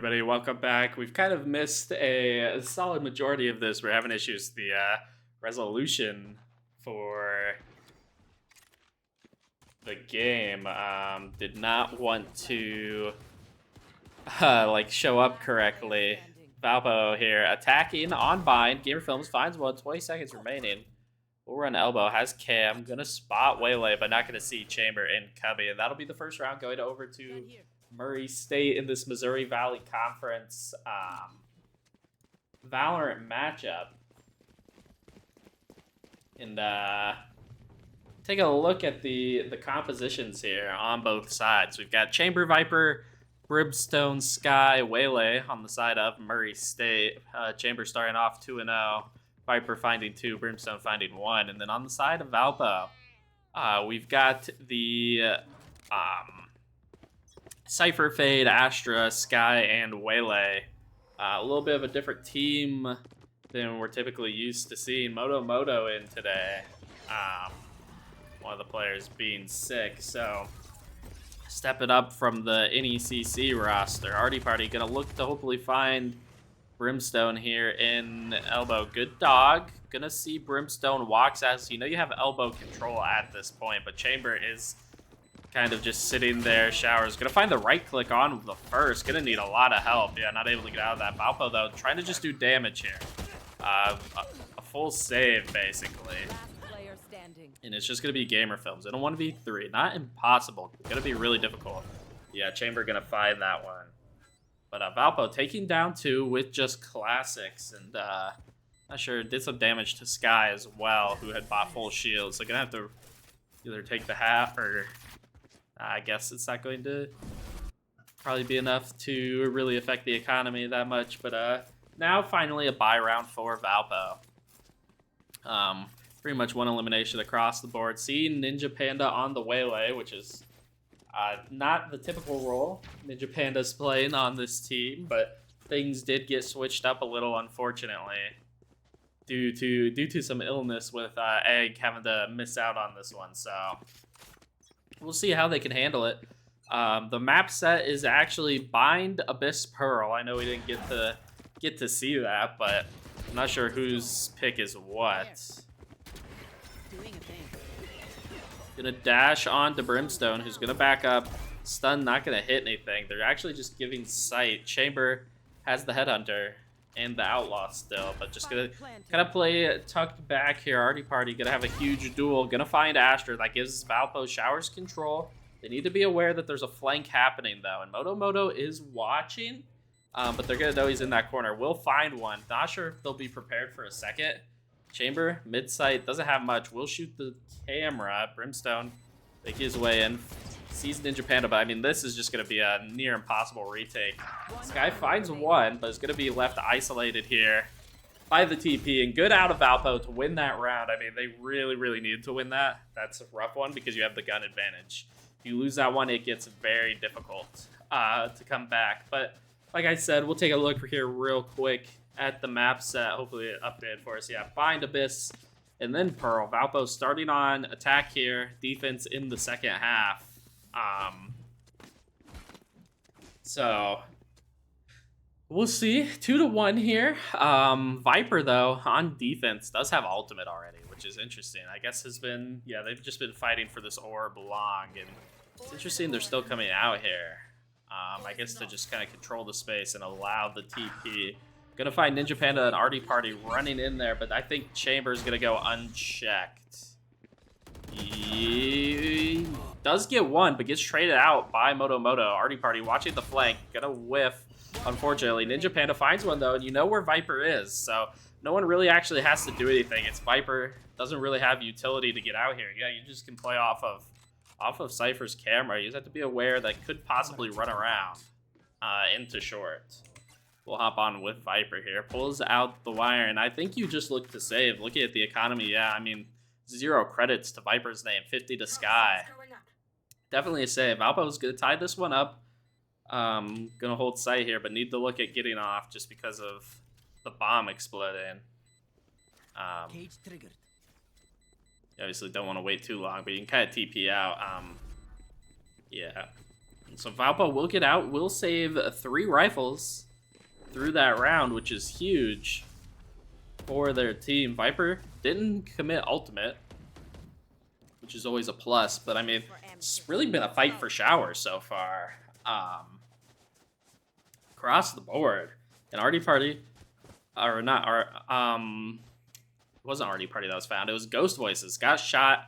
everybody? Welcome back. We've kind of missed a solid majority of this. We're having issues. The resolution for the game did not want to like show up correctly. Valpo here attacking on bind. Gamer Films finds one. 20 seconds remaining. We'll run elbow. Has Cam. Gonna spot Waylay, but not gonna see Chamber and Cubby. And that'll be the first round going over to Murray State in this Missouri Valley Conference Valorant matchup. And take a look at the compositions here on both sides. We've got Chamber, Viper, Brimstone, Sky, Waylay on the side of Murray State. Chamber starting off 2-0. Viper finding 2, Brimstone finding 1. And then on the side of Valpo, we've got the Cypher, Fade, Astra, Sky, and Waylay. A little bit of a different team than we're typically used to seeing Moto in today. One of the players being sick, so stepping up from the NECC roster. Artie Party gonna look to hopefully find Brimstone here in elbow. Good dog. Gonna see Brimstone walks as you know you have elbow control at this point, but Chamber is kind of just sitting there. Showers gonna find the right click on the first. Gonna need a lot of help. Yeah, not able to get out of that. Valpo though trying to just do damage here. A full save basically. And it's just gonna be Gamer Films in a 1v3. Not impossible. Gonna be really difficult. Yeah, Chamber gonna find that one. But Valpo taking down 2 with just classics, and not sure, did some damage to Sky as well, who had bought full shields. So gonna have to either take the half, or I guess it's not going to probably be enough to really affect the economy that much. But now finally a bye round for Valpo. Pretty much one elimination across the board. Seeing Ninja Panda on the Waylay, which is not the typical role Ninja Panda's playing on this team, but things did get switched up a little, unfortunately, due to some illness with Egg having to miss out on this one. So we'll see how they can handle it. The map set is actually Bind, Abyss, Pearl. I know we didn't get to see that, but I'm not sure whose pick is what. Gonna dash on to Brimstone, who's gonna back up. Stun, not gonna hit anything. They're actually just giving sight. Chamber has the Headhunter and the Outlaw still, but just gonna kind of play tucked back here. Artie Party gonna have a huge duel. Gonna find Astra. That gives Valpo Showers control. They need to be aware that there's a flank happening though, and Moto is watching, but they're gonna know he's in that corner. Will find one. Not sure if they'll be prepared for a second. Chamber, mid-sight, doesn't have much. Will shoot the camera. Brimstone, make his way in. Sees Ninja Panda, but I mean, this is just going to be a near impossible retake. Sky finds one, but is going to be left isolated here by the TP. And good out of Valpo to win that round. I mean, they really needed to win that. That's a rough one because you have the gun advantage. If you lose that one, it gets very difficult to come back. But like I said, we'll take a look here real quick at the map set. Hopefully it updated for us. Yeah, Bind, Abyss, and then Pearl. Valpo starting on attack here. Defense in the second half. So we'll see. 2-1 here. Viper though on defense does have ultimate already, which is interesting. I guess has been, yeah, they've just been fighting for this orb long, and it's interesting they're still coming out here. I guess to just kind of control the space and allow the TP. Gonna find Ninja Panda and Artie Party running in there, but I think Chamber's gonna go unchecked. He does get one, but gets traded out by Moto. Artie Party watching the flank, gonna whiff, unfortunately. Ninja Panda finds one though, and you know where Viper is, so no one really actually has to do anything. It's Viper, doesn't really have utility to get out here. Yeah, you just can play off of Cypher's camera. You just have to be aware that could possibly run around into short. We'll hop on with Viper here. Pulls out the wire, and I think you just look to save. Looking at the economy, yeah, I mean, 0 credits to Viper's name, 50 to Sky. Definitely a save. Valpo's going to tie this one up. Going to hold sight here, but need to look at getting off just because of the bomb exploding. You obviously don't want to wait too long, but you can kind of TP out. Yeah. So Valpo will get out, will save 3 rifles through that round, which is huge for their team. Viper didn't commit ultimate, which is always a plus, but I mean, it's really been a fight for showers so far. Across the board. An Artie Party, or not, it wasn't Artie Party that was found, it was Ghost Voices. Got shot,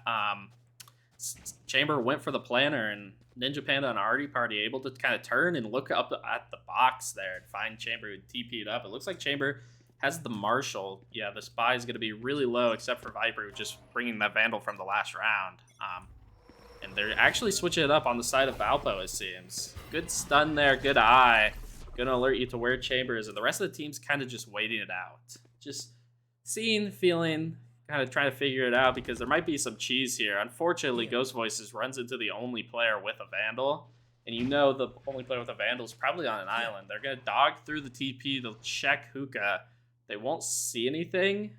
Chamber went for the planner, and Ninja Panda and Artie Party able to kind of turn and look up at the box there and find Chamber who TP'd up. It looks like Chamber has the Marshal. Yeah, the Spy is going to be really low, except for Viper, who's just bringing that Vandal from the last round. And they're actually switching it up on the side of Valpo, it seems. Good stun there, good eye. Gonna alert you to where Chamber is, and the rest of the team's kind of just waiting it out. Just seeing, feeling, kind of trying to figure it out, because there might be some cheese here. Unfortunately, Ghost Voices runs into the only player with a Vandal, and you know the only player with a Vandal is probably on an island. They're going to dog through the TP, they'll check Hookah. They won't see anything,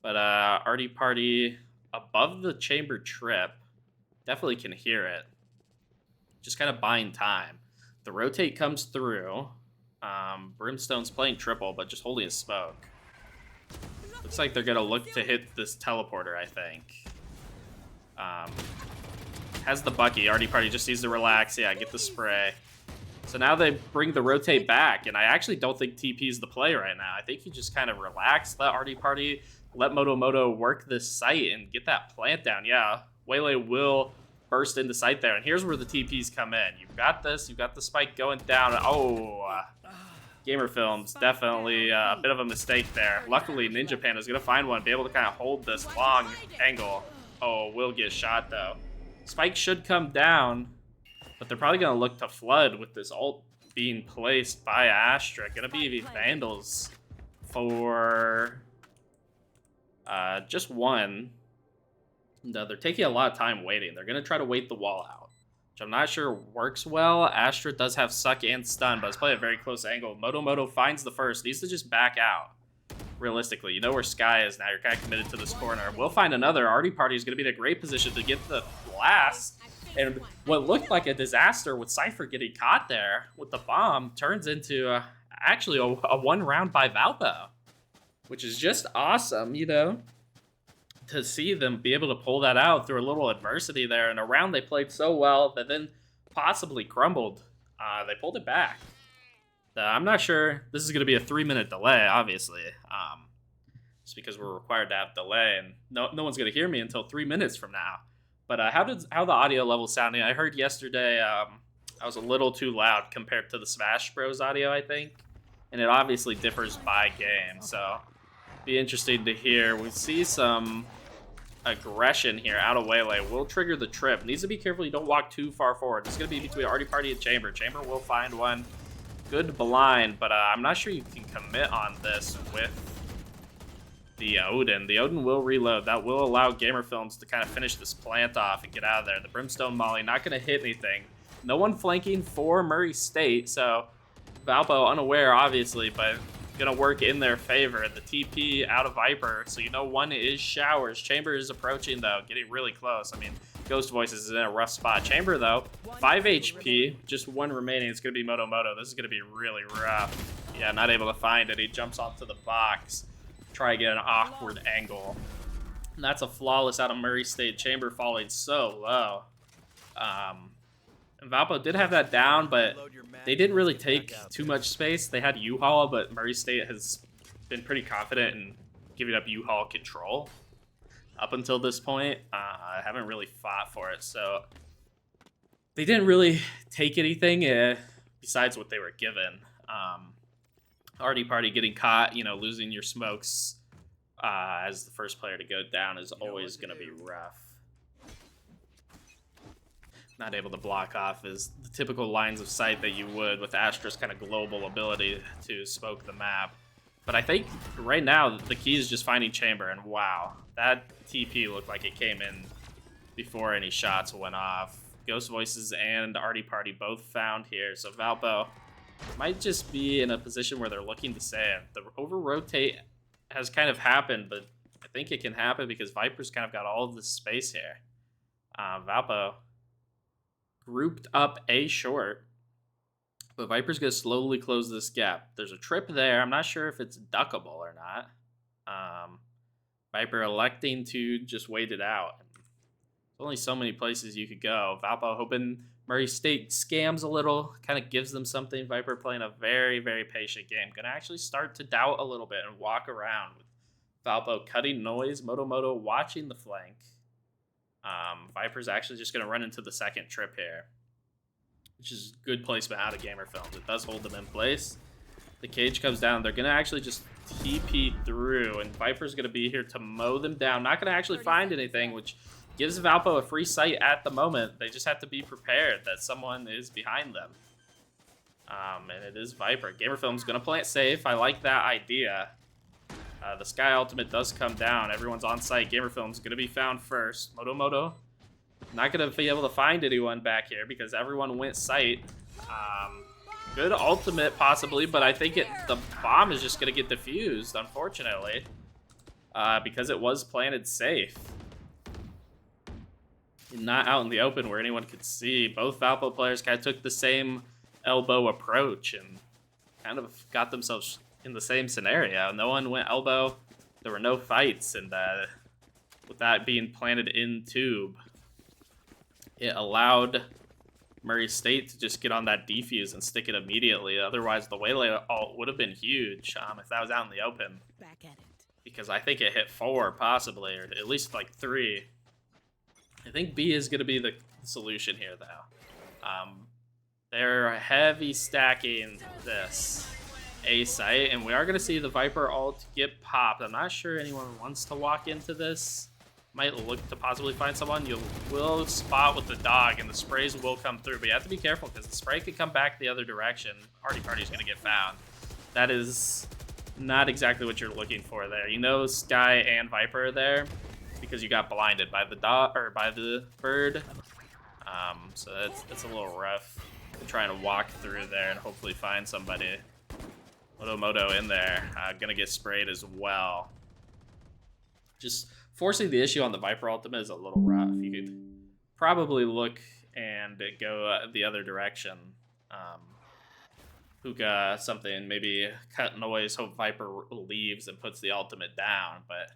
but Artie Party above the Chamber trip definitely can hear it. Just kind of buying time. The rotate comes through. Brimstone's playing triple, but just holding his smoke. Looks like they're going to look to hit this teleporter, I think. Has the Bucky. Artie Party just needs to relax. Yeah, get the spray. So now they bring the rotate back, and I actually don't think TP is the play right now. I think you just kind of relax, let Artie Party, let Moto work this site and get that plant down. Yeah, Waylay will burst into sight there, and here's where the TPs come in. You've got this, you've got the spike going down. Oh, Gamer Films, definitely a bit of a mistake there. Luckily, Ninja Panda is going to find one, be able to kind of hold this long angle. Oh, will get shot, though. Spike should come down, but they're probably going to look to flood with this ult being placed by Astra. Going to be Vandals for just one. No, they're taking a lot of time waiting. They're going to try to wait the wall out, which I'm not sure works well. Astra does have suck and stun, but it's probably a very close angle. Moto finds the first. Needs to just back out. Realistically, you know where Sky is now. You're kind of committed to this corner. We'll find another. Artie Party is going to be in a great position to get the blast. And what looked like a disaster with Cypher getting caught there with the bomb turns into actually a one round by Valpo, which is just awesome, you know, to see them be able to pull that out through a little adversity there. And a round they played so well that then possibly crumbled. They pulled it back. I'm not sure. This is going to be a 3-minute delay, obviously. Just because we're required to have delay, and no one's going to hear me until 3 minutes from now. But how the audio level sounding? I heard yesterday I was a little too loud compared to the Smash Bros audio, I think. And it obviously differs by game, so be interesting to hear. We see some aggression here out of Waylay. Will trigger the trip. Needs to be careful you don't walk too far forward. It's going to be between Artie Party and Chamber. Chamber will find one. Good blind, but I'm not sure you can commit on this with the Odin. The Odin will reload. That will allow Gamer Films to kind of finish this plant off and get out of there. The Brimstone Molly not going to hit anything. No one flanking for Murray State, so Valpo unaware, obviously, but going to work in their favor. The TP out of Viper, so you know one is Showers. Chamber is approaching, though, getting really close. I mean, Ghost Voices is in a rough spot. Chamber, though, 5 HP, just one remaining. It's going to be Moto. This is going to be really rough. Yeah, not able to find it. He jumps onto the box. Try to get an awkward angle. And that's a flawless out of Murray State. Chamber falling so low. And Valpo did have that down, but they didn't really take too much space. They had U-Haul, but Murray State has been pretty confident in giving up U-Haul control. Up until this point, I haven't really fought for it, so they didn't really take anything besides what they were given. Artie Party getting caught, you know, losing your smokes as the first player to go down is always going to be rough. Not able to block off is the typical lines of sight that you would with Astra's kind of global ability to smoke the map. But I think right now the key is just finding Chamber, and wow, that TP looked like it came in before any shots went off. Ghost Voices and Artie Party both found here, so Valpo might just be in a position where they're looking to save. The over-rotate has kind of happened, but I think it can happen because Viper's kind of got all of this space here. Valpo, grouped up A short. But Viper's going to slowly close this gap. There's a trip there. I'm not sure if it's duckable or not. Viper electing to just wait it out. There's only so many places you could go. Valpo hoping Murray State scams a little, kind of gives them something. Viper playing a very, very patient game. Going to actually start to doubt a little bit and walk around with Valpo cutting noise. Moto watching the flank. Viper's actually just going to run into the second trip here, which is good placement out of Gamer Films. It does hold them in place. The cage comes down. They're going to actually just TP through, and Viper's going to be here to mow them down. Not going to actually find anything, which gives Valpo a free sight at the moment. They just have to be prepared that someone is behind them. And it is Viper. Gamer Films going to play it safe. I like that idea. The Sky Ultimate does come down. Everyone's on site. Gamer Films going to be found first. Moto. Not going to be able to find anyone back here because everyone went sight. Good ultimate, possibly, but I think the bomb is just going to get defused, unfortunately, because it was planted safe. Not out in the open where anyone could see. Both Valpo players kind of took the same elbow approach and kind of got themselves in the same scenario. No one went elbow. There were no fights, and with that being planted in tube, it allowed Murray State to just get on that defuse and stick it immediately. Otherwise, the Waylay ult would have been huge if that was out in the open. Back at it. Because I think it hit 4, possibly, or at least like 3. I think B is going to be the solution here, though. They're heavy stacking this A site, and we are going to see the Viper ult get popped. I'm not sure anyone wants to walk into this. Might look to possibly find someone. You will spot with the dog, and the sprays will come through. But you have to be careful because the spray could come back the other direction. Party is going to get found. That is not exactly what you're looking for there. You know Sky and Viper are there because you got blinded by the dog or by the bird. So that's a little rough. We're trying to walk through there and hopefully find somebody. Moto in there. Gonna get sprayed as well. Just forcing the issue on the Viper ultimate is a little rough. You could probably look and go the other direction. Hookah, something, maybe cut noise, hope Viper leaves and puts the ultimate down. But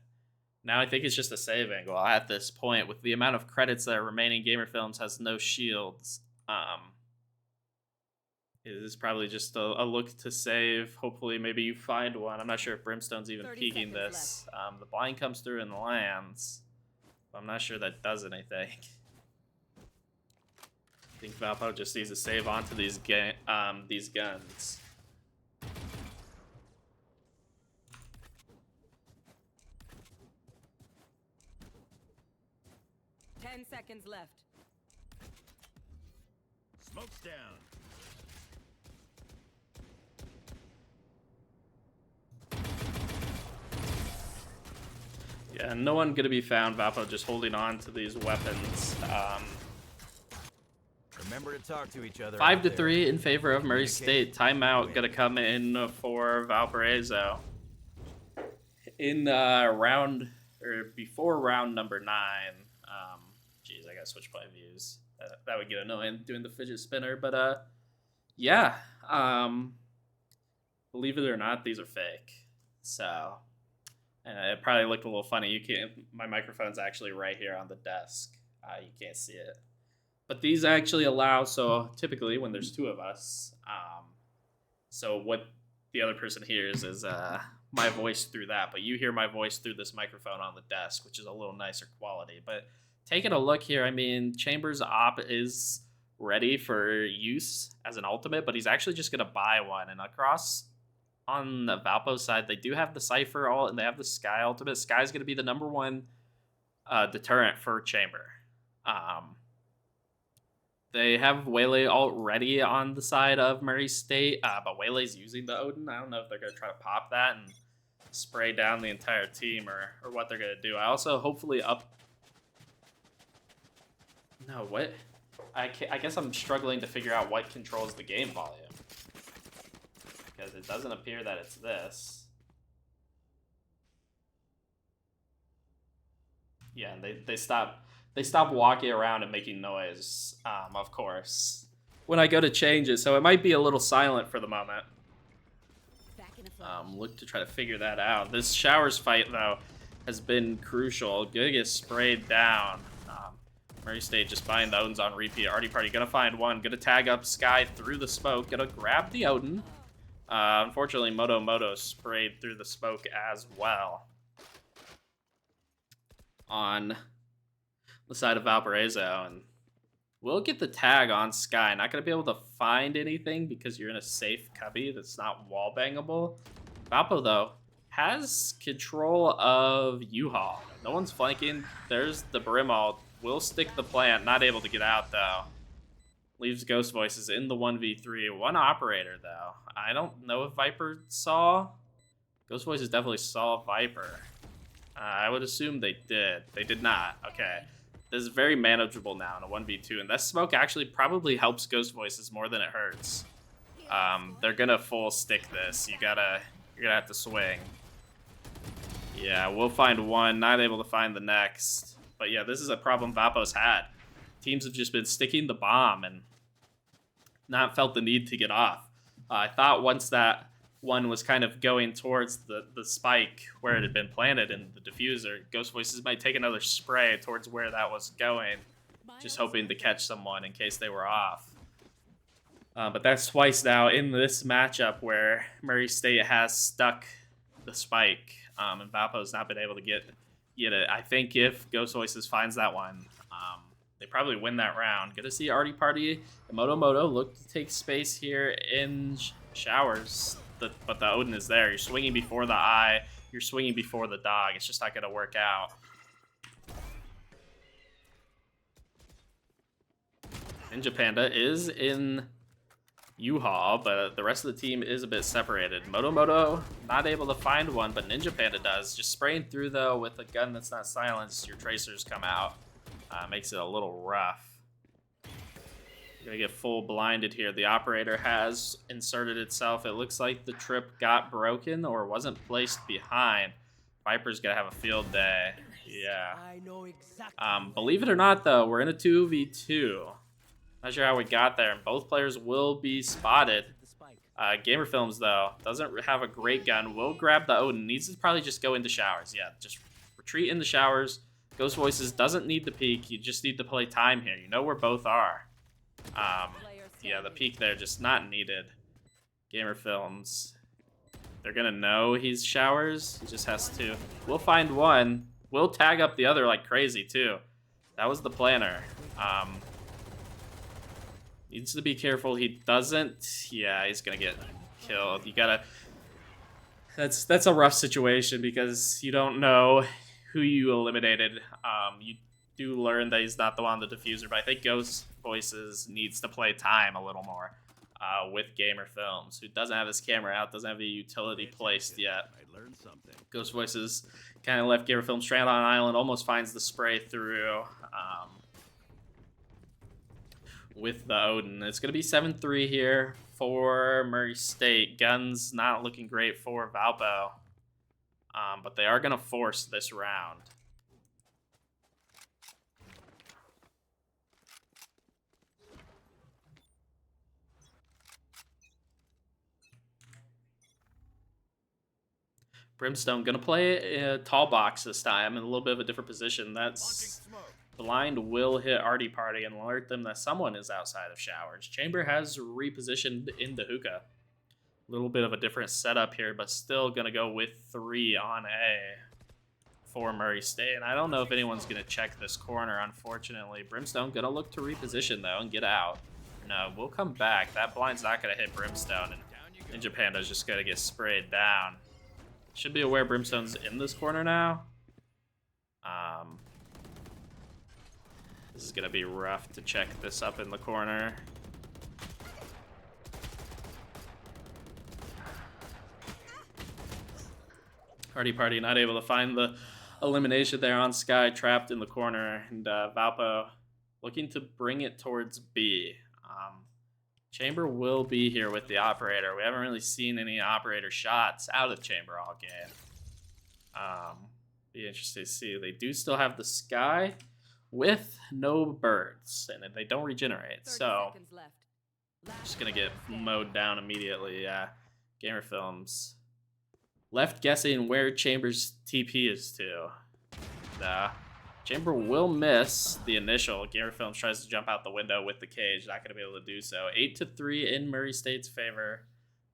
now I think it's just a save angle at this point. With the amount of credits that are remaining, Gamer Films has no shields. It is probably just a look to save. Hopefully, maybe you find one. I'm not sure if Brimstone's even peeking this. The blind comes through and lands. I'm not sure that does anything. I think Valpo just needs to save onto these guns. Ten seconds left. Smoke's down. Yeah, no one gonna be found. Valpo just holding on to these weapons. Remember to talk to each other. 5-3 in favor of Murray State. Timeout gonna come in for Valparaiso in before round number 9. Geez, I gotta switch my views. That would get annoying doing the fidget spinner, but yeah. Believe it or not, these are fake. So it probably looked a little funny. You can't. My microphone's actually right here on the desk. You can't see it. But these actually allow, so typically when there's 2 of us, so what the other person hears is my voice through that, but you hear my voice through this microphone on the desk, which is a little nicer quality. But taking a look here, I mean, Chambers' op is ready for use as an ultimate, but he's actually just going to buy one. And across on the Valpo side, they do have the Cypher ult, and they have the Sky ultimate. Sky's going to be the #1 deterrent for Chamber. They have Waylay ult ready on the side of Murray State, but Waylay's using the Odin. I don't know if they're going to try to pop that and spray down the entire team or what they're going to do. I also hopefully No, what? I guess I'm struggling to figure out what controls the game volume. Because it doesn't appear that it's this. Yeah, they stop walking around and making noise. Of course, when I go to change it, so it might be a little silent for the moment. Back in a flash. Look to try to figure that out. This showers fight though has been crucial. Gonna get sprayed down. Murray State just buying the Odins on repeat. Artie Party gonna find one. Gonna tag up Sky through the smoke. Gonna grab the Odin. Unfortunately, Moto sprayed through the smoke as well. On the side of Valparaiso, and we'll get the tag on Sky. Not gonna be able to find anything because you're in a safe cubby that's not wall bangable. Valpo though has control of U-Haul. No one's flanking. There's the Brimall. Will stick the plant. Not able to get out though. Leaves Ghost Voices in the 1v3. One operator though. I don't know if Viper saw. Ghost Voices definitely saw Viper. I would assume they did. They did not. Okay. This is very manageable now in a 1v2. And that smoke actually probably helps Ghost Voices more than it hurts. They're gonna full stick this. You're gonna have to swing. Yeah, we'll find one. Not able to find the next. But yeah, this is a problem Vapo's had. Teams have just been sticking the bomb and not felt the need to get off. I thought once that one was kind of going towards the spike where it had been planted in the diffuser, Ghost Voices might take another spray towards where that was going, just hoping to catch someone in case they were off. But that's twice now in this matchup where Murray State has stuck the spike, and Vapo's not been able to get it. I think if Ghost Voices finds that one, they probably win that round. Good to see Artie Party and Moto look to take space here in showers, but the Odin is there. You're swinging before the eye. You're swinging before the dog. It's just not going to work out. Ninja Panda is in U-Haul, but the rest of the team is a bit separated. Moto not able to find one, but Ninja Panda does. Just spraying through, though, with a gun that's not silenced. Your tracers come out. Makes it a little rough. You're going to get full blinded here. The operator has inserted itself. It looks like the trip got broken or wasn't placed behind. Viper's going to have a field day. Yeah. I know exactly. Believe it or not, though, we're in a 2v2. Not sure how we got there, and both players will be spotted. Gamer Films, though, doesn't have a great gun. Will grab the Odin. Needs to probably just go into showers. Yeah, just retreat in the showers. Ghost Voices doesn't need the peek. You just need to play time here. You know where both are. Yeah, the peek there just not needed. Gamer Films. They're going to know he's showers. He just has to. We'll find one. We'll tag up the other like crazy, too. That was the planner. Needs to be careful he doesn't. Yeah, he's gonna get killed. You gotta. That's a rough situation because you don't know who you eliminated. You do learn that he's not the one on the diffuser, but I think Ghost Voices needs to play time a little more with Gamer Films, who doesn't have his camera out, doesn't have a utility placed yet. I learned something. Ghost Voices kind of left Gamer Films stranded on an island, almost finds the spray through. With the Odin. It's going to be 7-3 here for Murray State. Guns not looking great for Valpo. But they are going to force this round. Brimstone going to play a tall box this time in a little bit of a different position. That's... Blind will hit Artie Party and alert them that someone is outside of showers. Chamber has repositioned in the hookah. A little bit of a different setup here, but still going to go with 3 on A for Murray State. And I don't know if anyone's going to check this corner, unfortunately. Brimstone going to look to reposition, though, and get out. No, we'll come back. That blind's not going to hit Brimstone, and Ninja Panda's just going to get sprayed down. Should be aware Brimstone's in this corner now. This is going to be rough to check this up in the corner. Artie Party not able to find the elimination there on Sky, trapped in the corner. And Valpo looking to bring it towards B. Chamber will be here with the operator. We haven't really seen any operator shots out of Chamber all game. Be interesting to see. They do still have the sky with no birds, and they don't regenerate. 30 So seconds left. just gonna get mowed down immediately. Yeah, Gamer Films left guessing where Chamber's TP is to. Chamber will miss the initial. Gamer Films tries to jump out the window with the cage. Not gonna be able to do so. 8-3 in Murray State's favor.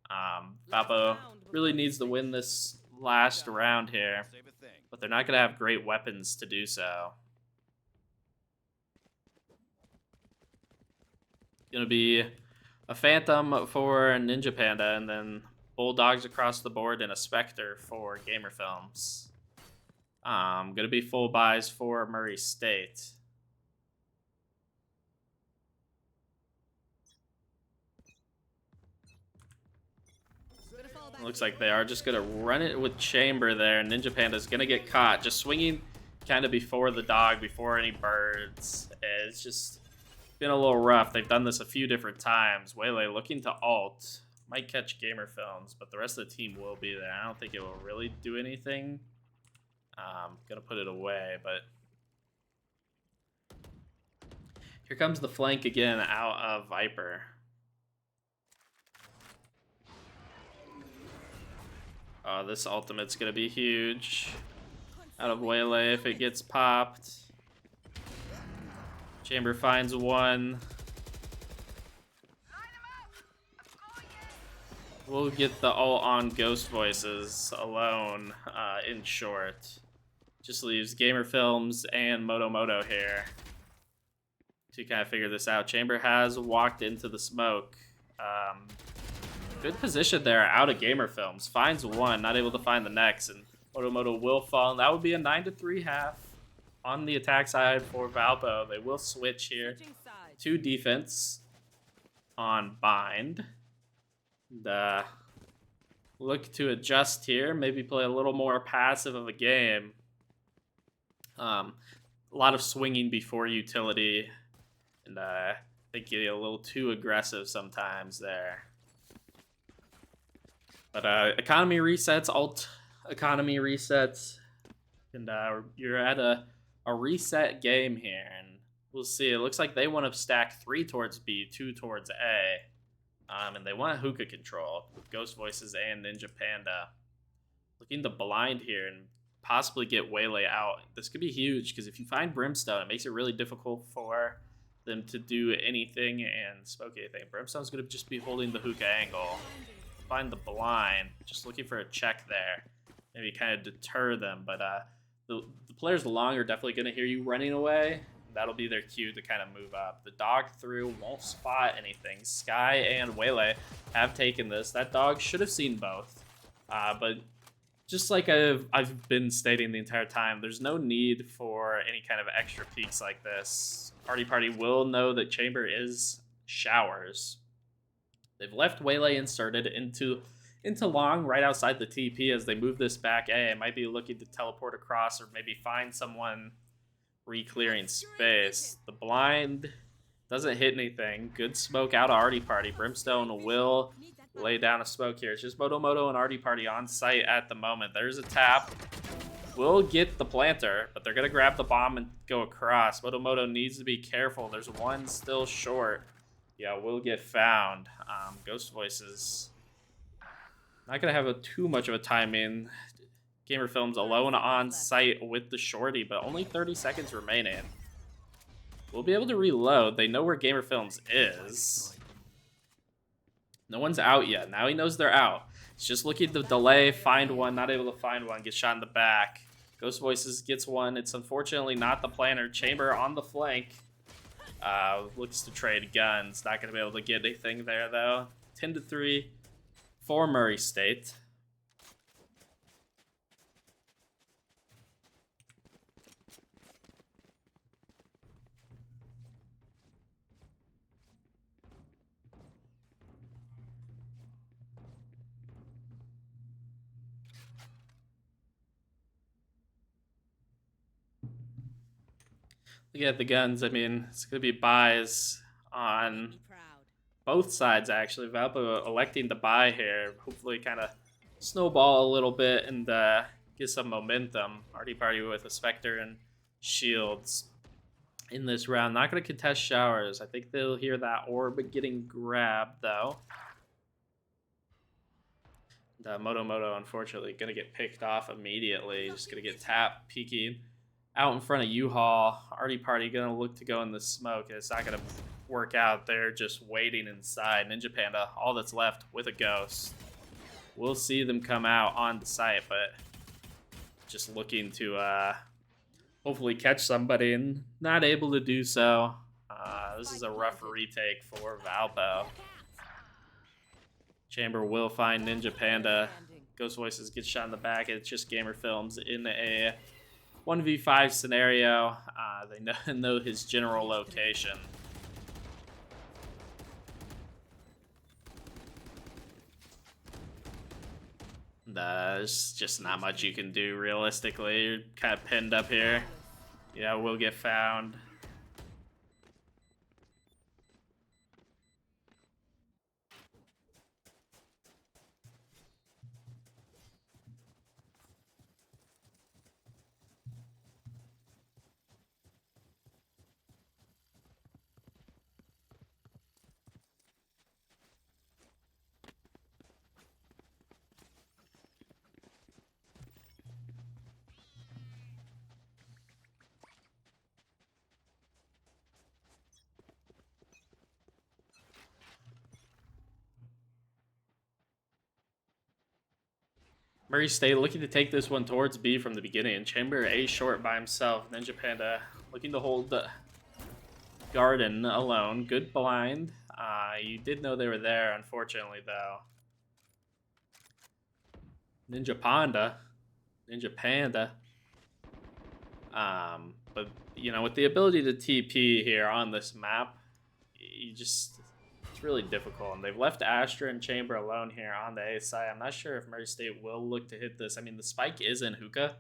Valpo really needs to win this last round here, but they're not gonna have great weapons to do so. Gonna be a Phantom for Ninja Panda, and then Bulldogs across the board and a Spectre for Gamer Films. Gonna be full buys for Murray State. Looks like they are just gonna run it with Chamber there. Ninja Panda's gonna get caught, just swinging kind of before the dog, before any birds. It's just been a little rough. They've done this a few different times. Waylay looking to ult. Might catch Gamer Films, but the rest of the team will be there. I don't think it will really do anything. Gonna put it away, but here comes the flank again out of Viper. This ultimate's gonna be huge. Out of Waylay if it gets popped. Chamber finds one. We'll get the ult on Ghost Voices alone, in short. Just leaves Gamer Films and Moto here to kind of figure this out. Chamber has walked into the smoke. Good position there out of Gamer Films. Finds one, not able to find the next, and Moto will fall. And that would be a 9-3 half on the attack side for Valpo. They will switch here to defense on Bind. And, look to adjust here. Maybe play a little more passive of a game. A lot of swinging before utility. And I think getting a little too aggressive sometimes there. But economy resets, alt economy resets, and you're at a reset game here, and we'll see. It looks like they want to stack 3 towards B, 2 towards A, and they want hookah control with Ghost Voices and Ninja Panda. Looking to blind here and possibly get Waylay out. This could be huge, because if you find Brimstone, it makes it really difficult for them to do anything and smoke anything. Brimstone's going to just be holding the hookah angle. Find the blind, just looking for a check there. Maybe kind of deter them, but the players along are definitely going to hear you running away. That'll be their cue to kind of move up. The dog through won't spot anything. Sky and Waylay have taken this. That dog should have seen both, but just like I've been stating the entire time, there's no need for any kind of extra peeks like this. Party will know that Chamber is showers. They've left Waylay inserted into long right outside the TP as they move this back A. Might be looking to teleport across or maybe find someone re-clearing space. The blind doesn't hit anything. Good smoke out of Artie Party. Brimstone will lay down a smoke here. It's just Moto and Artie Party on site at the moment. There's a tap. Will get the planter, but they're going to grab the bomb and go across. Moto needs to be careful. There's one still short. Yeah, will get found. Ghost Voices not gonna have too much of a timing. Gamer Films alone on site with the shorty, but only 30 seconds remaining. We'll be able to reload. They know where Gamer Films is. No one's out yet. Now he knows they're out. He's just looking to delay, find one, not able to find one, gets shot in the back. Ghost Voices gets one. It's unfortunately not the planner. Chamber on the flank. Looks to trade guns. Not going to be able to get anything there, though. 10-3 for Murray State. Look at the guns. I mean, it's going to be buys on both sides, actually. Valpo electing to buy here. Hopefully kind of snowball a little bit and get some momentum. Artie Party with a Spectre and Shields in this round. Not going to contest Showers. I think they'll hear that orb getting grabbed, though. Moto, unfortunately, going to get picked off immediately. Just going to get tapped, peeking out in front of U-Haul. Artie Party going to look to go in the smoke. It's not going to work out. They're just waiting inside. Ninja Panda, all that's left with a Ghost. We'll see them come out on the site, but just looking to hopefully catch somebody and not able to do so. This is a rough retake for Valpo. Chamber will find Ninja Panda. Ghost Voices gets shot in the back. It's just Gamer Films in a 1v5 scenario. They know his general location. There's just not much you can do realistically. You're kind of pinned up here. Yeah, we'll get found. Murray State looking to take this one towards B from the beginning. Chamber A short by himself. Ninja Panda looking to hold the Garden alone. Good blind. You did know they were there, unfortunately, though. Ninja Panda. But, you know, with the ability to TP here on this map, it's really difficult. And they've left Astra and Chamber alone here on the A side. I'm not sure if Murray State will look to hit this. I mean, the spike is in Hookah.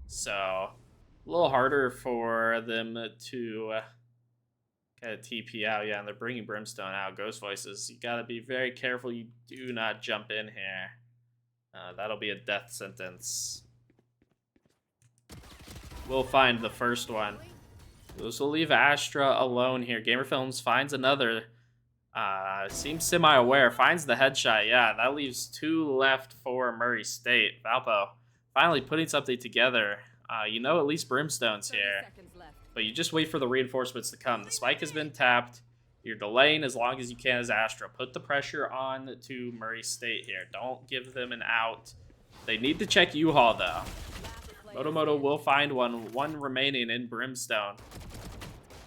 So a little harder for them to kind of TP out. Yeah, and they're bringing Brimstone out. Ghost Voices, you got to be very careful you do not jump in here. That'll be a death sentence. We'll find the first one. This will leave Astra alone here. Gamer Films finds another. Seems semi-aware. Finds the headshot. Yeah, that leaves 2 left for Murray State. Valpo finally putting something together. You know, at least Brimstone's here. But you just wait for the reinforcements to come. The spike has been tapped. You're delaying as long as you can as Astra. Put the pressure on to Murray State here. Don't give them an out. They need to check U-Haul, though. Moto will find one remaining in Brimstone.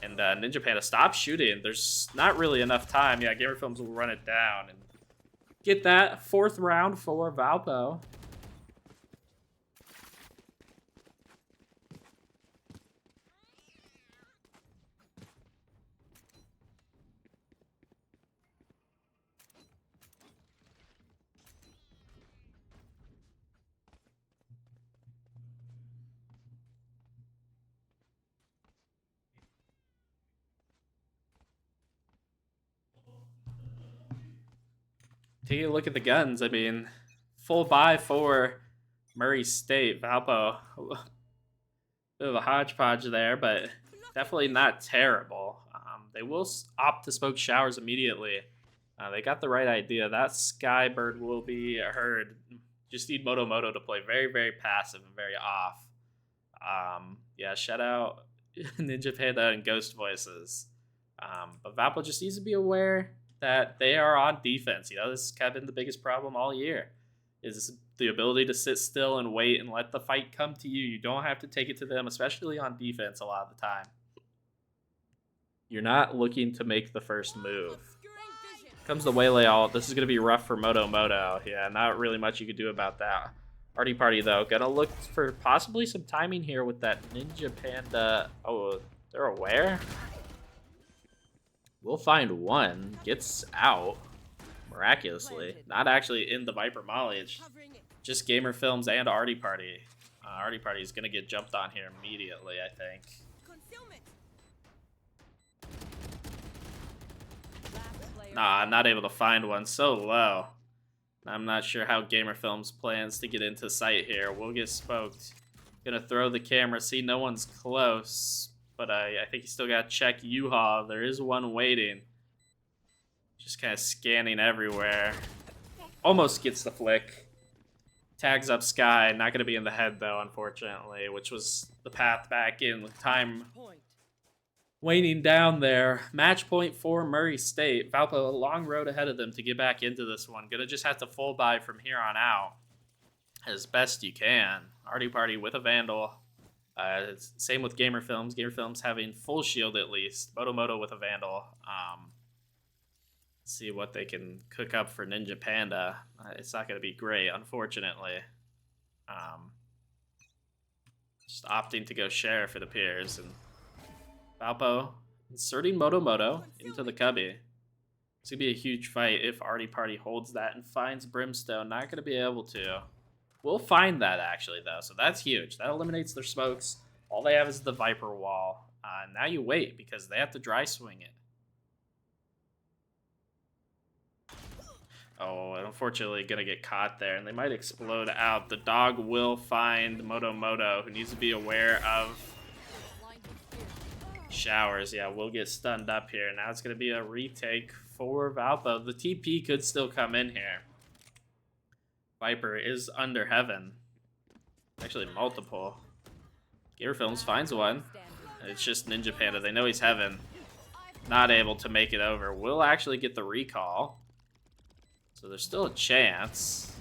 And Ninja Panda, stop shooting. There's not really enough time. Yeah, Gamer Films will run it down and get that 4th round for Valpo. Taking a look at the guns, I mean, full buy for Murray State. Valpo, a bit of a hodgepodge there, but definitely not terrible. They will opt to smoke Showers immediately. They got the right idea. That Skybird will be heard. Just need Moto to play very, very passive and very off. Yeah, shout out Ninja Panda and Ghost Voices. But Valpo just needs to be aware that they are on defense. You know, this has kind of been the biggest problem all year, is the ability to sit still and wait and let the fight come to you. You don't have to take it to them, especially on defense a lot of the time. You're not looking to make the first move. Comes the Waylay ult. This is going to be rough for Moto. Yeah, not really much you could do about that. Artie Party, though, gonna look for possibly some timing here with that Ninja Panda. Oh, they're aware? We'll find one. Gets out. Miraculously. Not actually in the Viper Molly. It's just Gamer Films and Artie Party. Artie Party is going to get jumped on here immediately, I think. Nah, I'm not able to find one. So low. I'm not sure how Gamer Films plans to get into sight here. We'll get smoked. Gonna throw the camera, see no one's close. But I think you still gotta check U-Haul. There is one waiting. Just kind of scanning everywhere. Almost gets the flick. Tags up Sky. Not gonna be in the head though, unfortunately, which was the path back in with time waning down there. Match point for Murray State. Valpo, a long road ahead of them to get back into this one. Gonna just have to full buy from here on out as best you can. Artie Party with a Vandal. Same with Gamer Films. Gamer Films having full shield at least. Moto with a Vandal. See what they can cook up for Ninja Panda. It's not going to be great, unfortunately. Just opting to go Sheriff, it appears. And Valpo inserting Moto into the Cubby. It's going to be a huge fight if Artie Party holds that and finds Brimstone. Not going to be able to. We'll find that, actually, though. So that's huge. That eliminates their smokes. All they have is the Viper Wall. Now you wait, because they have to dry swing it. Oh, unfortunately going to get caught there, and they might explode out. The dog will find Moto, who needs to be aware of showers. Yeah, we'll get stunned up here. Now it's going to be a retake for Valpo. The TP could still come in here. Viper is under heaven. Actually, multiple. Gamer Films finds one. It's just Ninja Panda. They know he's heaven. Not able to make it over. Will actually get the recall. So there's still a chance.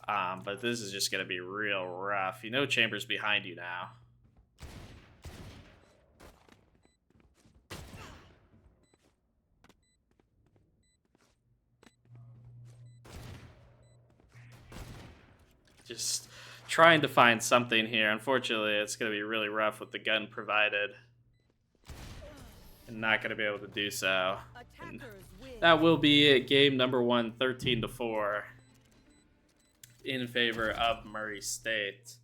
But this is just going to be real rough. You know Chamber's behind you now. Just trying to find something here. Unfortunately, it's going to be really rough with the gun provided. And not going to be able to do so. And that will be it. Game number 1, 13-4 in favor of Murray State.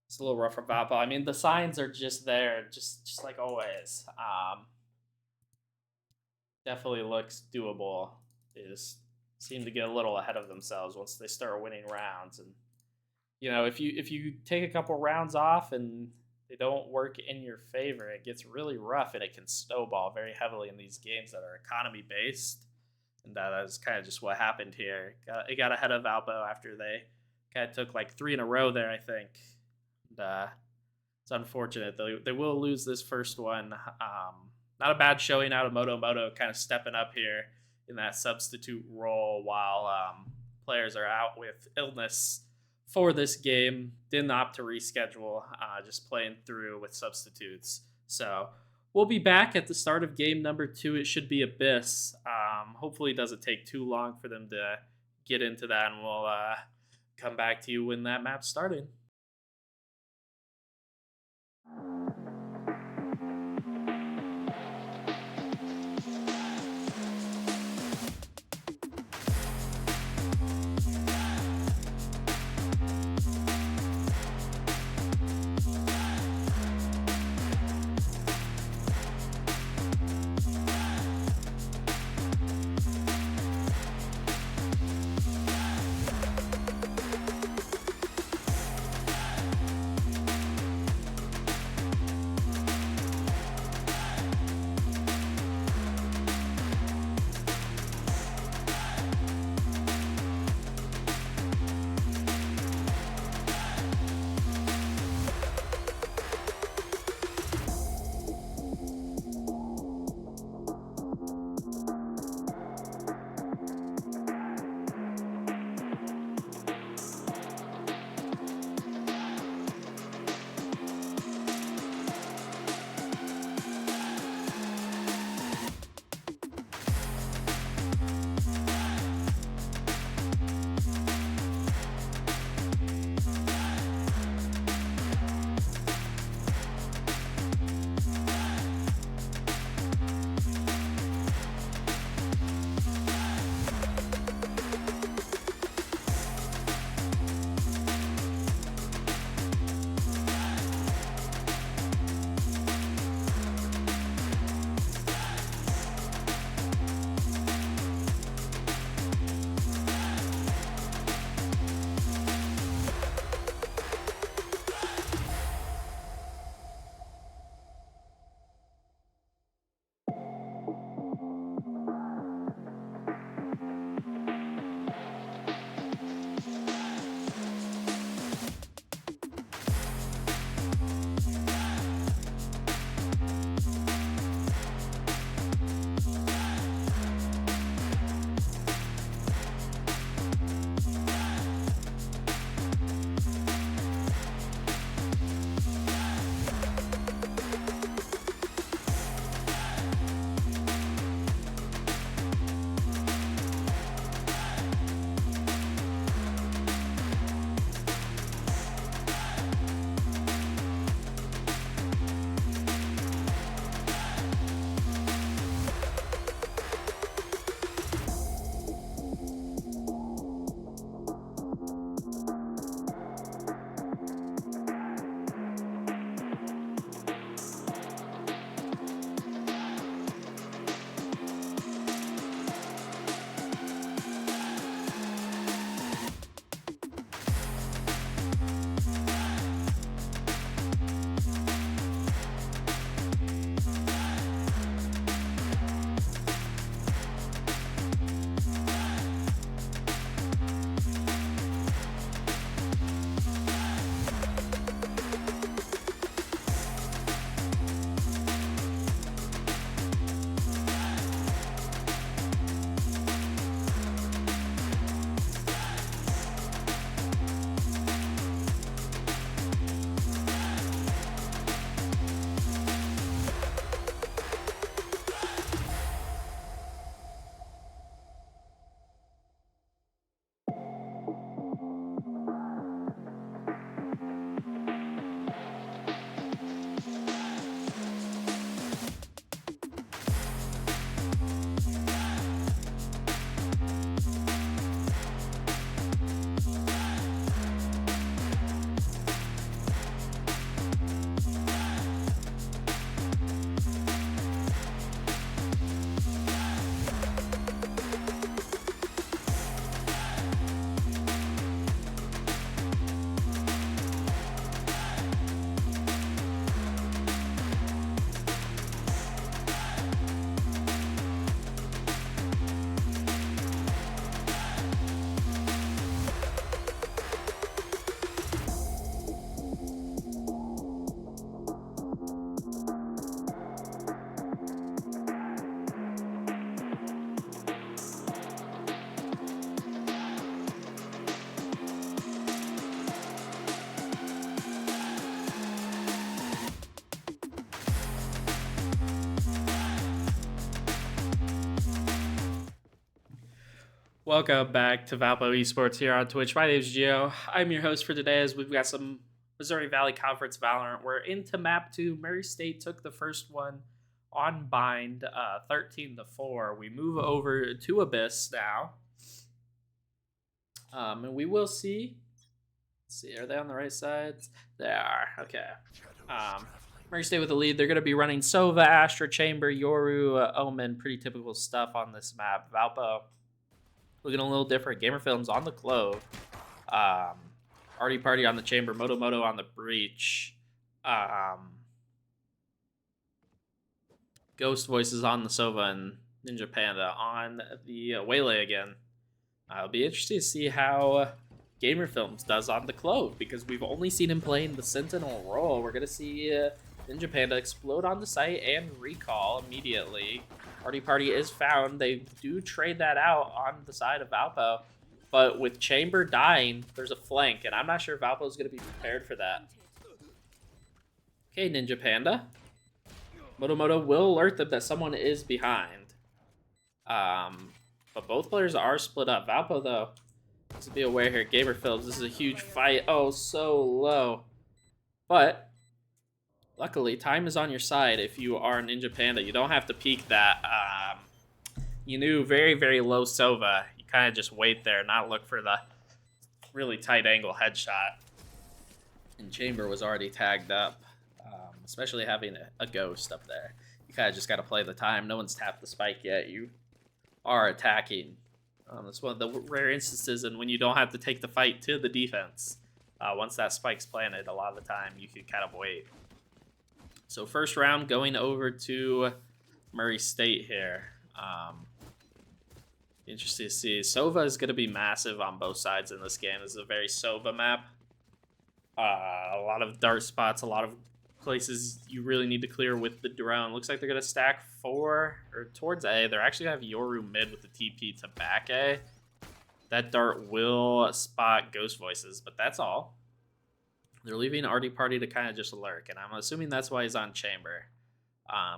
It's a little rough for Valpo. I mean, the signs are just there, just like always. Definitely looks doable. They just seem to get a little ahead of themselves once they start winning rounds. And you know, if you take a couple rounds off and they don't work in your favor, it gets really rough, and it can snowball very heavily in these games that are economy based. And that's kind of just what happened here. It got ahead of Valpo after they kind of took like 3 in a row there, I think. And it's unfortunate. They will lose this first one. Not a bad showing out of Moto, kind of stepping up here in that substitute role while players are out with illness for this game. Didn't opt to reschedule, just playing through with substitutes. So we'll be back at the start of game number 2. It should be Abyss. Hopefully it doesn't take too long for them to get into that, and we'll come back to you when that map's starting. Welcome back to Valpo Esports here on Twitch. My name is Gio. I'm your host for today as we've got some Missouri Valley Conference Valorant. We're into map 2. Murray State took the first one on bind, 13-4. We move over to Abyss now. And we will see. Let's see, are they on the right side? They are. Okay. Murray State with the lead. They're going to be running Sova, Astra, Chamber, Yoru, Omen. Pretty typical stuff on this map. Valpo looking a little different. Gamer Films on the Clove. Arty Party on the Chamber. Moto Moto on the Breach. Ghost Voices on the Sova, and Ninja Panda on the Waylay again. It'll be interesting to see how Gamer Films does on the Clove, because we've only seen him playing the Sentinel role. We're going to see Ninja Panda explode on the site and recall immediately. Arty Party is found. They do trade that out on the side of Valpo, but with Chamber dying, there's a flank, and I'm not sure Valpo is going to be prepared for that. Okay, Ninja Panda. Moto Moto will alert them that someone is behind. But both players are split up. Valpo, though, to be aware here, Gamer Films, this is a huge fight. Oh, so low. But luckily, time is on your side if you are Ninja Panda. You don't have to peek that. You knew very, very low Sova. You kind of just wait there, not look for the really tight angle headshot. And Chamber was already tagged up, especially having a ghost up there. You kind of just got to play the time. No one's tapped the spike yet. You are attacking. It's one of the rare instances and when you don't have to take the fight to the defense. Once that spike's planted, a lot of the time you can kind of wait. So first round going over to Murray State here. Interesting to see. Sova is going to be massive on both sides in this game. This is a very Sova map. A lot of dart spots, a lot of places you really need to clear with the drone. Looks like they're going to stack 4 or towards A. They're actually going to have Yoru mid with the TP to back A. That dart will spot Ghost Voices, but that's all. They're leaving Arty Party to kind of just lurk, and I'm assuming that's why he's on Chamber.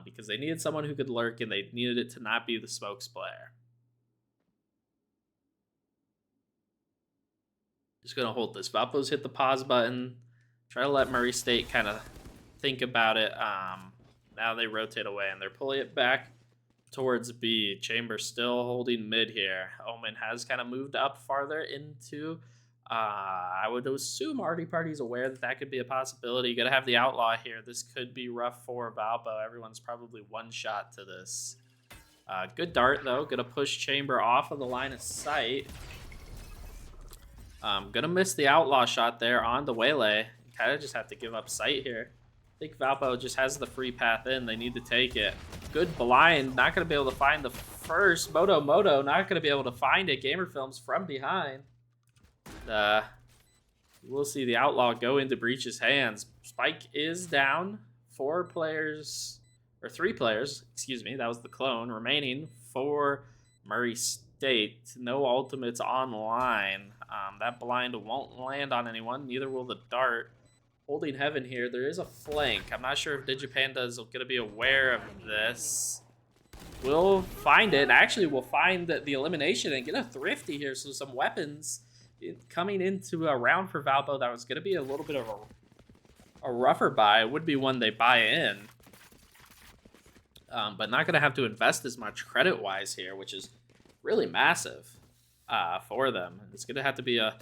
Because they needed someone who could lurk, and they needed it to not be the smokes player. Just going to hold this. Valpo's hit the pause button. Try to let Murray State kind of think about it. Now they rotate away, and they're pulling it back towards B. Chamber still holding mid here. Omen has kind of moved up farther into... I would assume Arty Party's aware that that could be a possibility. You got to have the Outlaw here. This could be rough for Valpo. Everyone's probably one shot to this. Good dart, though. Going to push Chamber off of the line of sight. Gonna miss the Outlaw shot there on the Waylay. Kind of just have to give up sight here. I think Valpo just has the free path in. They need to take it. Good blind. Not going to be able to find the first. Moto Moto not going to be able to find it. Gamer Films from behind. We'll see the Outlaw go into Breach's hands. Spike is down. 4 players, or 3 players, excuse me. That was the clone. Remaining for Murray State. No ultimates online. That blind won't land on anyone. Neither will the dart. Holding heaven here. There is a flank. I'm not sure if Ninja Panda is going to be aware of this. We'll find it. Actually, we'll find the elimination and get a thrifty here. So some weapons coming into a round for Valpo that was going to be a little bit of a rougher buy. It would be one they buy in. But not going to have to invest as much credit-wise here, which is really massive for them. It's going to have to be a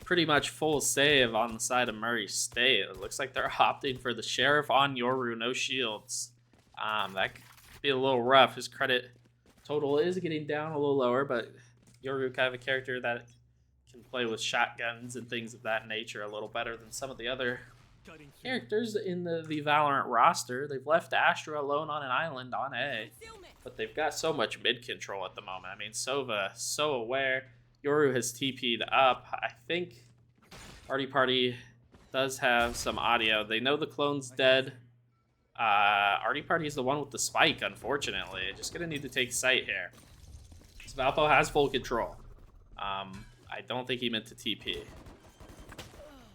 pretty much full save on the side of Murray State. It looks like they're opting for the Sheriff on Yoru, no shields. That could be a little rough. His credit total is getting down a little lower, but Yoru kind of a character that can play with shotguns and things of that nature a little better than some of the other characters in the Valorant roster. They've left Astra alone on an island on A, but they've got so much mid control at the moment. I mean, Sova, so aware. Yoru has TP'd up. I think Arty Party does have some audio. They know the clone's dead. Arty Party is the one with the spike, unfortunately. Just going to need to take sight here. So Valpo has full control. I don't think he meant to TP.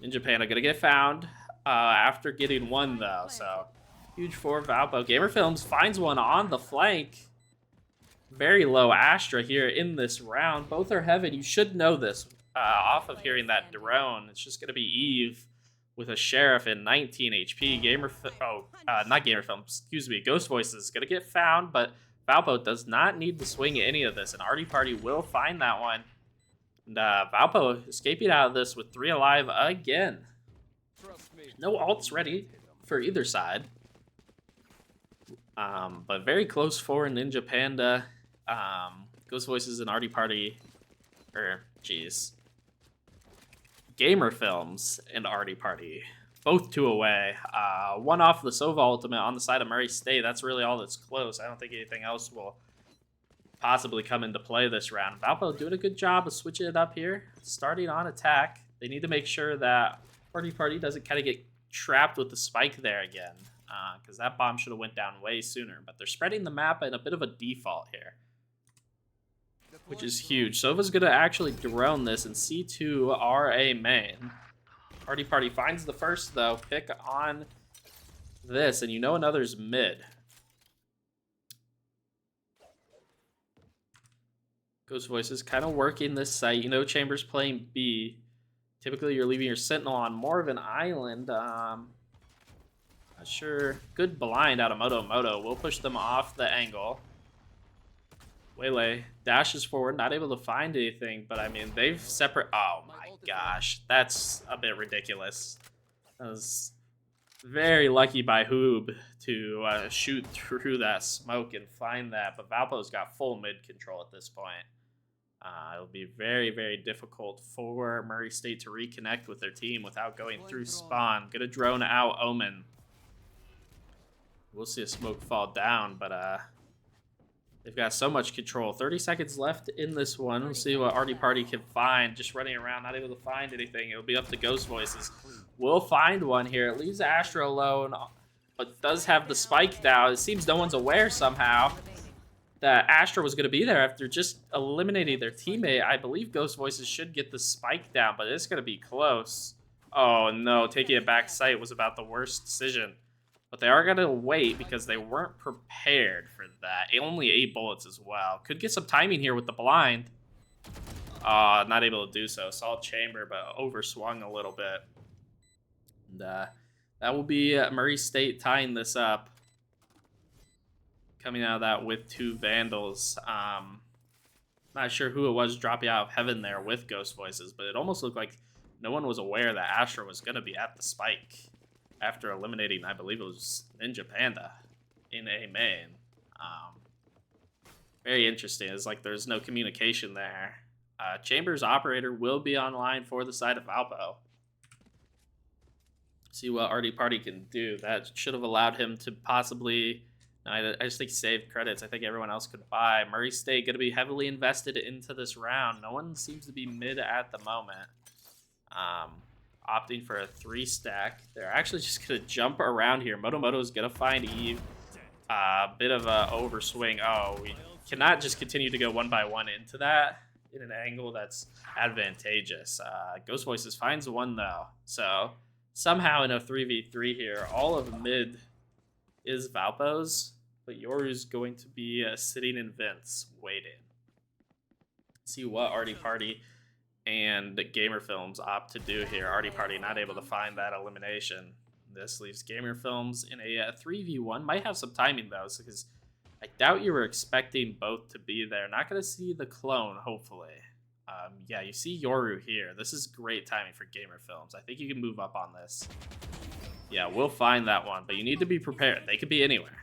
Ninja Panda going to get found after getting one, though. So huge for Valpo. Gamer Films finds one on the flank. very low Astra here in this round. Both are heaven. You should know this off of hearing that drone. It's just going to be Eve with a Sheriff in 19 HP. Not Gamer Film, excuse me. Ghost Voices is going to get found, but Valpo does not need to swing any of this, and Artie Party will find that one. And Valpo escaping out of this with 3 alive again. No ults ready for either side. But very close for Ninja Panda. Ghost Voices and Artie Party. Gamer Films and Artie Party. Both 2 away. 1 off the Sova ultimate on the side of Murray State. That's really all that's close. I don't think anything else will possibly come into play this round. Valpo doing a good job of switching it up here. Starting on attack. They need to make sure that Artie Party doesn't kind of get trapped with the spike there again. Because that bomb should have went down way sooner. But they're spreading the map in a bit of a default here, which is huge. Sova's going to actually drone this, and C2 are a main. Artie Party finds the first, though. Pick on this, and you know another's mid. Ghost Voices kind of working this site. You know Chambers playing B. Typically, you're leaving your Sentinel on more of an island. Not sure. Good blind out of Moto. We'll push them off the angle. Waylay dashes forward, not able to find anything, but I mean, they've separate. Oh my gosh, that's a bit ridiculous. That was very lucky by Hoob to shoot through that smoke and find that, but Valpo's got full mid control at this point. It'll be very, very difficult for Murray State to reconnect with their team without going through spawn. Gonna drone out Omen. We'll see a smoke fall down, but they've got so much control. 30 seconds left in this one. We'll see what Artie Party can find. Just running around, not able to find anything. It'll be up to Ghost Voices. We'll find one here. It leaves Astra alone, but does have the spike now. It seems no one's aware somehow that Astra was going to be there after just eliminating their teammate. I believe Ghost Voices should get the spike down, but it's going to be close. Oh no, taking it back site was about the worst decision. But they are going to wait because they weren't prepared for that. Only 8 bullets as well. Could get some timing here with the blind. Not able to do so. Saw chamber, but overswung a little bit. And that will be Murray State tying this up. Coming out of that with 2 Vandals. Not sure who it was dropping out of heaven there with Ghost Voices, but it almost looked like no one was aware that Astra was going to be at the spike after eliminating, I believe it was Ninja Panda in a main. Very interesting. It's like there's no communication there. Chambers operator will be online for the side of Valpo. See what Artie Party can do. That should have allowed him to possibly... I just think he saved credits. I think everyone else could buy. Murray State going to be heavily invested into this round. No one seems to be mid at the moment. Opting for a 3-stack. They're actually just going to jump around here. Moto is going to find Eve. Bit of a overswing. Oh, we cannot just continue to go 1 by 1 into that in an angle that's advantageous. Ghost Voices finds one, though. So somehow in a 3v3 here, all of mid is Valpo's, but Yoru's going to be sitting in vents waiting. See what Artie Party and Gamer Films opt to do here. Artie Party not able to find that elimination. This leaves Gamer Films in a 3v1. Might have some timing though, because I doubt you were expecting both to be there. Not going to see the clone, hopefully. Yeah, you see Yoru here. This is great timing for Gamer Films. I think you can move up on this. Yeah, we'll find that one, but you need to be prepared. They could be anywhere.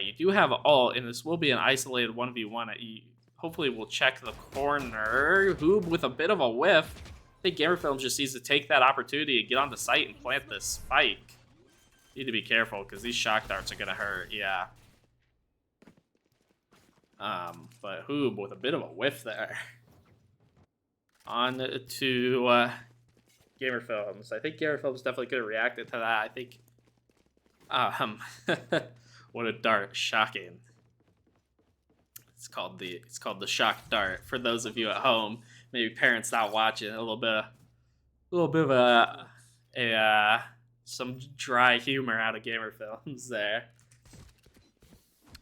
You do have ult, and this will be an isolated 1v1. Hopefully we'll check the corner. Hoob with a bit of a whiff. I think Gamer Films just needs to take that opportunity and get on the site and plant this spike. Need to be careful because these shock darts are going to hurt. Yeah. But Hoob with a bit of a whiff there. On to Gamer Films. I think Gamer Films definitely could have reacted to that. I think... what a dart. Shocking. It's called the shock dart. For those of you at home, maybe parents not watching, a little bit of some dry humor out of Gamer Films there.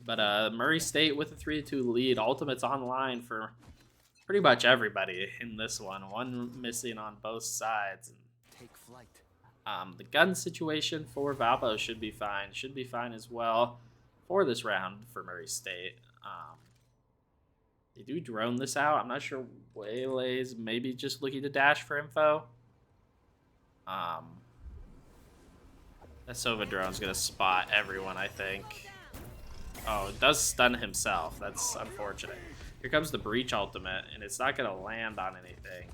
But Murray State with a 3-2 lead. Ultimate's online for pretty much everybody in this one. One missing on both sides. Take flight. The gun situation for Valpo should be fine. Should be fine as well for this round for Murray State. They do drone this out. I'm not sure Waylay's maybe just looking to dash for info. That Sova drone's going to spot everyone, I think. Oh, it does stun himself. That's unfortunate. Here comes the Breach ultimate, and it's not going to land on anything.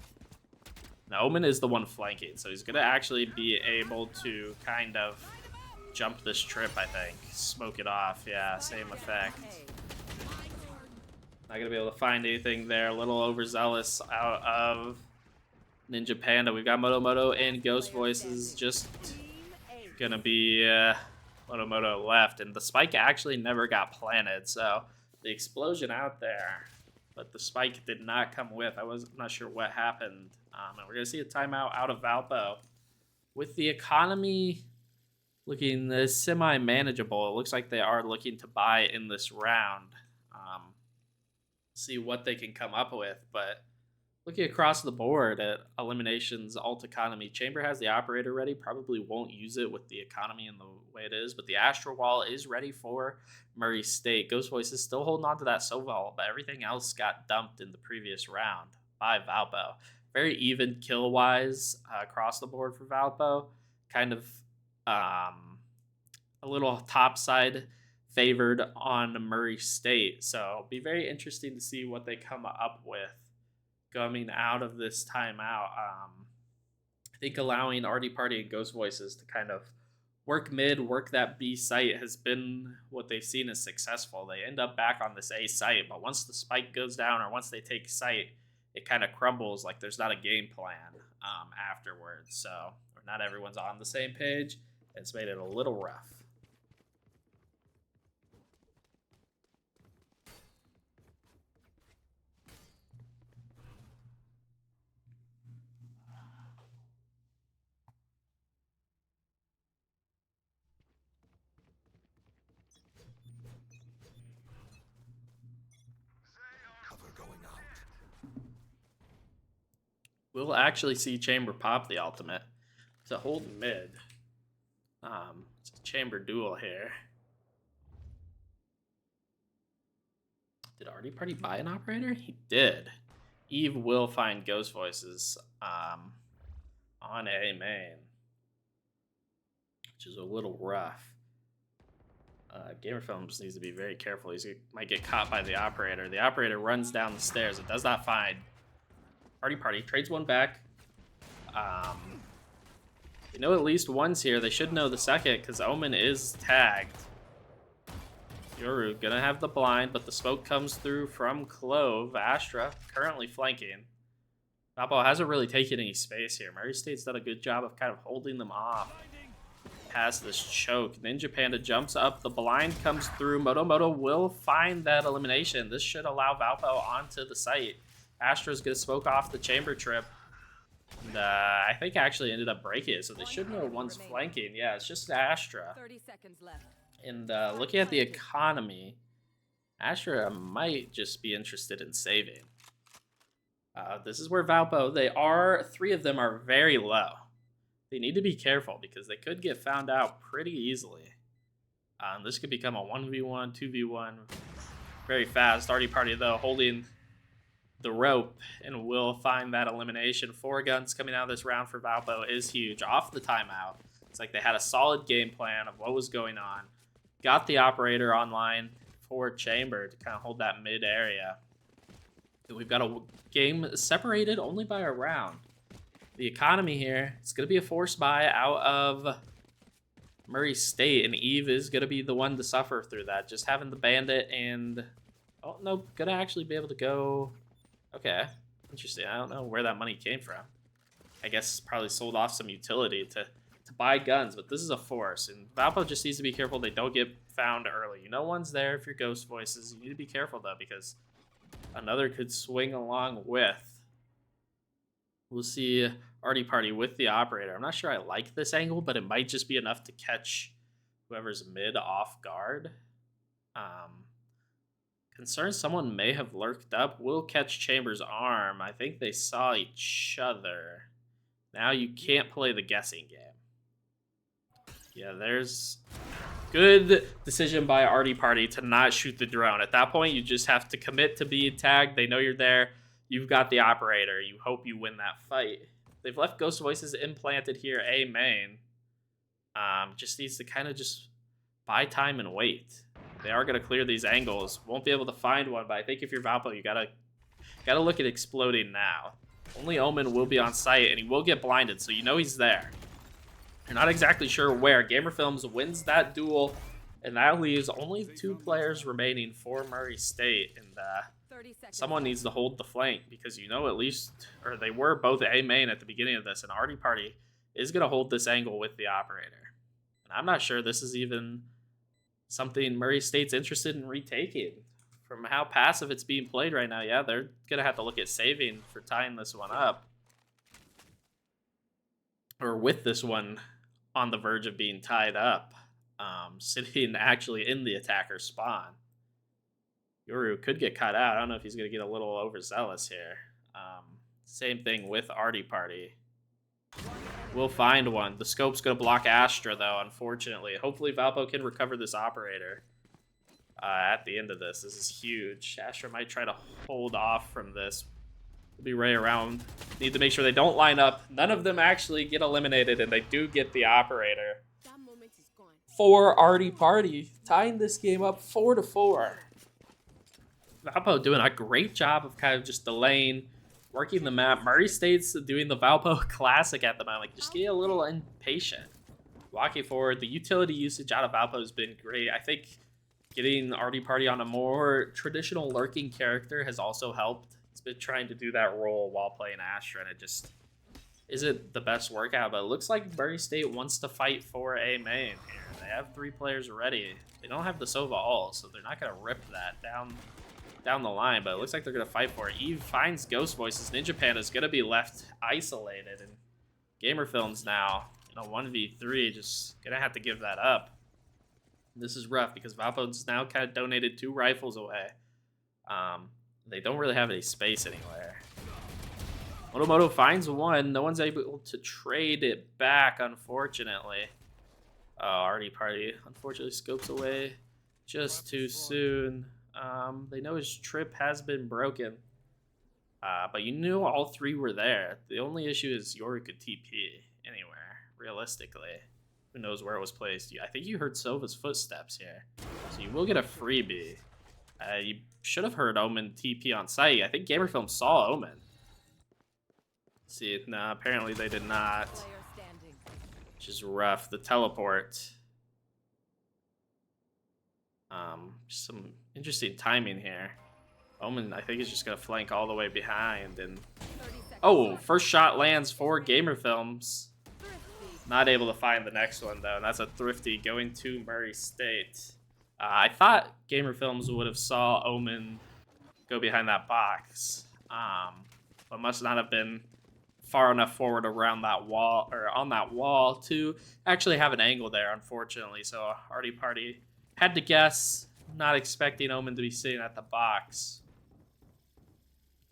Now, Omen is the one flanking, so he's going to actually be able to kind of jump this trip, I think. Smoke it off. Yeah, same effect. Not going to be able to find anything there. A little overzealous out of Ninja Panda. We've got Moto and Ghost Voices just going to be Moto left. And the spike actually never got planted, so the explosion out there. But the spike did not come with. I was not sure what happened. And we're going to see a timeout out of Valpo. With the economy looking semi-manageable, it looks like they are looking to buy in this round. See what they can come up with. But looking across the board at eliminations, alt economy, Chamber has the operator ready. Probably won't use it with the economy and the way it is. But the Astro Wall is ready for Murray State. Ghost Voice is still holding on to that Soval, but everything else got dumped in the previous round by Valpo. Very even kill-wise across the board for Valpo. Kind of a little topside favored on Murray State. So it'll be very interesting to see what they come up with coming out of this timeout. I think allowing Artie Party and Ghost Voices to kind of work mid, work that B site has been what they've seen as successful. They end up back on this A site, but once the spike goes down or once they take site, it kind of crumbles like there's not a game plan afterwards. So not everyone's on the same page. It's made it a little rough. We'll actually see Chamber pop the ultimate to hold mid. It's a Chamber duel here. Did Artie Party buy an operator? He did. Eve will find Ghost Voices on A main, which is a little rough. Gamer Films needs to be very careful. He might get caught by the operator. The operator runs down the stairs. It does not find Artie Party. Trades one back. They know at least one's here. They should know the second because Omen is tagged. Yoru gonna have the blind, but the smoke comes through from Clove. Astra currently flanking. Valpo hasn't really taken any space here. Murray State's done a good job of kind of holding them off past this choke. Ninja Panda jumps up. The blind comes through. Moto will find that elimination. This should allow Valpo onto the site. Astra's gonna smoke off the chamber trip. And I think actually ended up breaking it, so they should know one's flanking. Yeah, it's just Astra. 30 seconds left. And looking at the economy, Astra might just be interested in saving. This is where Valpo, three of them are very low. They need to be careful because they could get found out pretty easily. This could become a 1v1, 2v1 very fast. Artie Party, though, holding the rope and will find that elimination. 4 guns coming out of this round for Valpo is huge. Off the timeout. It's like they had a solid game plan of what was going on. Got the operator online for Chamber to kind of hold that mid area. And we've got a game separated only by a round. The economy here, it's going to be a forced buy out of Murray State, and Eve is going to be the one to suffer through that. Just having the bandit and... oh, no, going to actually be able to go... okay, interesting. I don't know where that money came from. I guess probably sold off some utility to buy guns, but this is a force, and Valpo just needs to be careful they don't get found early. You know one's there if you're Ghost Voices. You need to be careful, though, because another could swing along with. We'll see Artie Party with the operator. I'm not sure I like this angle, but it might just be enough to catch whoever's mid off guard. Concerned someone may have lurked up. Will catch Chambers' arm. I think they saw each other. Now you can't play the guessing game. Yeah, there's good decision by Artie Party to not shoot the drone. At that point, you just have to commit to being tagged. They know you're there. You've got the operator. You hope you win that fight. They've left Ghost Voices implanted here, A main. Just needs to kind of just buy time and wait. They are going to clear these angles. Won't be able to find one, but I think if you're Valpo, you gotta look at exploding now. Only Omen will be on site, and he will get blinded, so you know he's there. You're not exactly sure where. Gamer Films wins that duel, and that leaves only 2 players remaining for Murray State. And someone needs to hold the flank, because you know at least, or they were both A main at the beginning of this, and Artie Party is going to hold this angle with the operator. And I'm not sure this is even something Murray State's interested in retaking. From how passive it's being played right now, yeah, they're going to have to look at saving for tying this one up. Or with this one on the verge of being tied up. Sitting actually in the attacker's spawn. Yoru could get cut out. I don't know if he's going to get a little overzealous here. Same thing with Artie Party. We'll find one. The scope's going to block Astra, though, unfortunately. Hopefully Valpo can recover this operator at the end of this. This is huge. Astra might try to hold off from this. We'll be right around. Need to make sure they don't line up. None of them actually get eliminated, and they do get the operator. For Artie Party, tying this game up 4-4. Valpo doing a great job of kind of just delaying, working the map. Murray State's doing the Valpo classic at the moment. Just getting a little impatient. Walking forward, the utility usage out of Valpo has been great. I think getting Artie Party on a more traditional lurking character has also helped. He's been trying to do that role while playing Astra, and it just isn't the best workout. But it looks like Murray State wants to fight for a main here. They have 3 players ready. They don't have the Sova all, so they're not going to rip that down the line, but it looks like they're going to fight for it. Eve finds Ghost Voices. Ninja Panda's going to be left isolated, and Gamer Films now, 1v3, just going to have to give that up. This is rough because Valpo's now kind of donated 2 rifles away. They don't really have any space anywhere. Motomoto finds one. No one's able to trade it back, unfortunately. Oh, Artie Party unfortunately scopes away just too soon. They know his trip has been broken. But you knew all 3 were there. The only issue is Yoru could TP anywhere, realistically. Who knows where it was placed. I think you heard Sova's footsteps here. So you will get a freebie. You should have heard Omen TP on site. I think Gamerfilm saw Omen. See, no, apparently they did not. Which is rough. The teleport. Some interesting timing here. Omen, I think, is just going to flank all the way behind. And oh, first shot lands for Gamer Films. Not able to find the next one, though. And that's a thrifty going to Murray State. I thought Gamer Films would have saw Omen go behind that box. But must not have been far enough forward around that wall, or on that wall, to actually have an angle there, unfortunately. So Artie Party had to guess, not expecting Omen to be sitting at the box.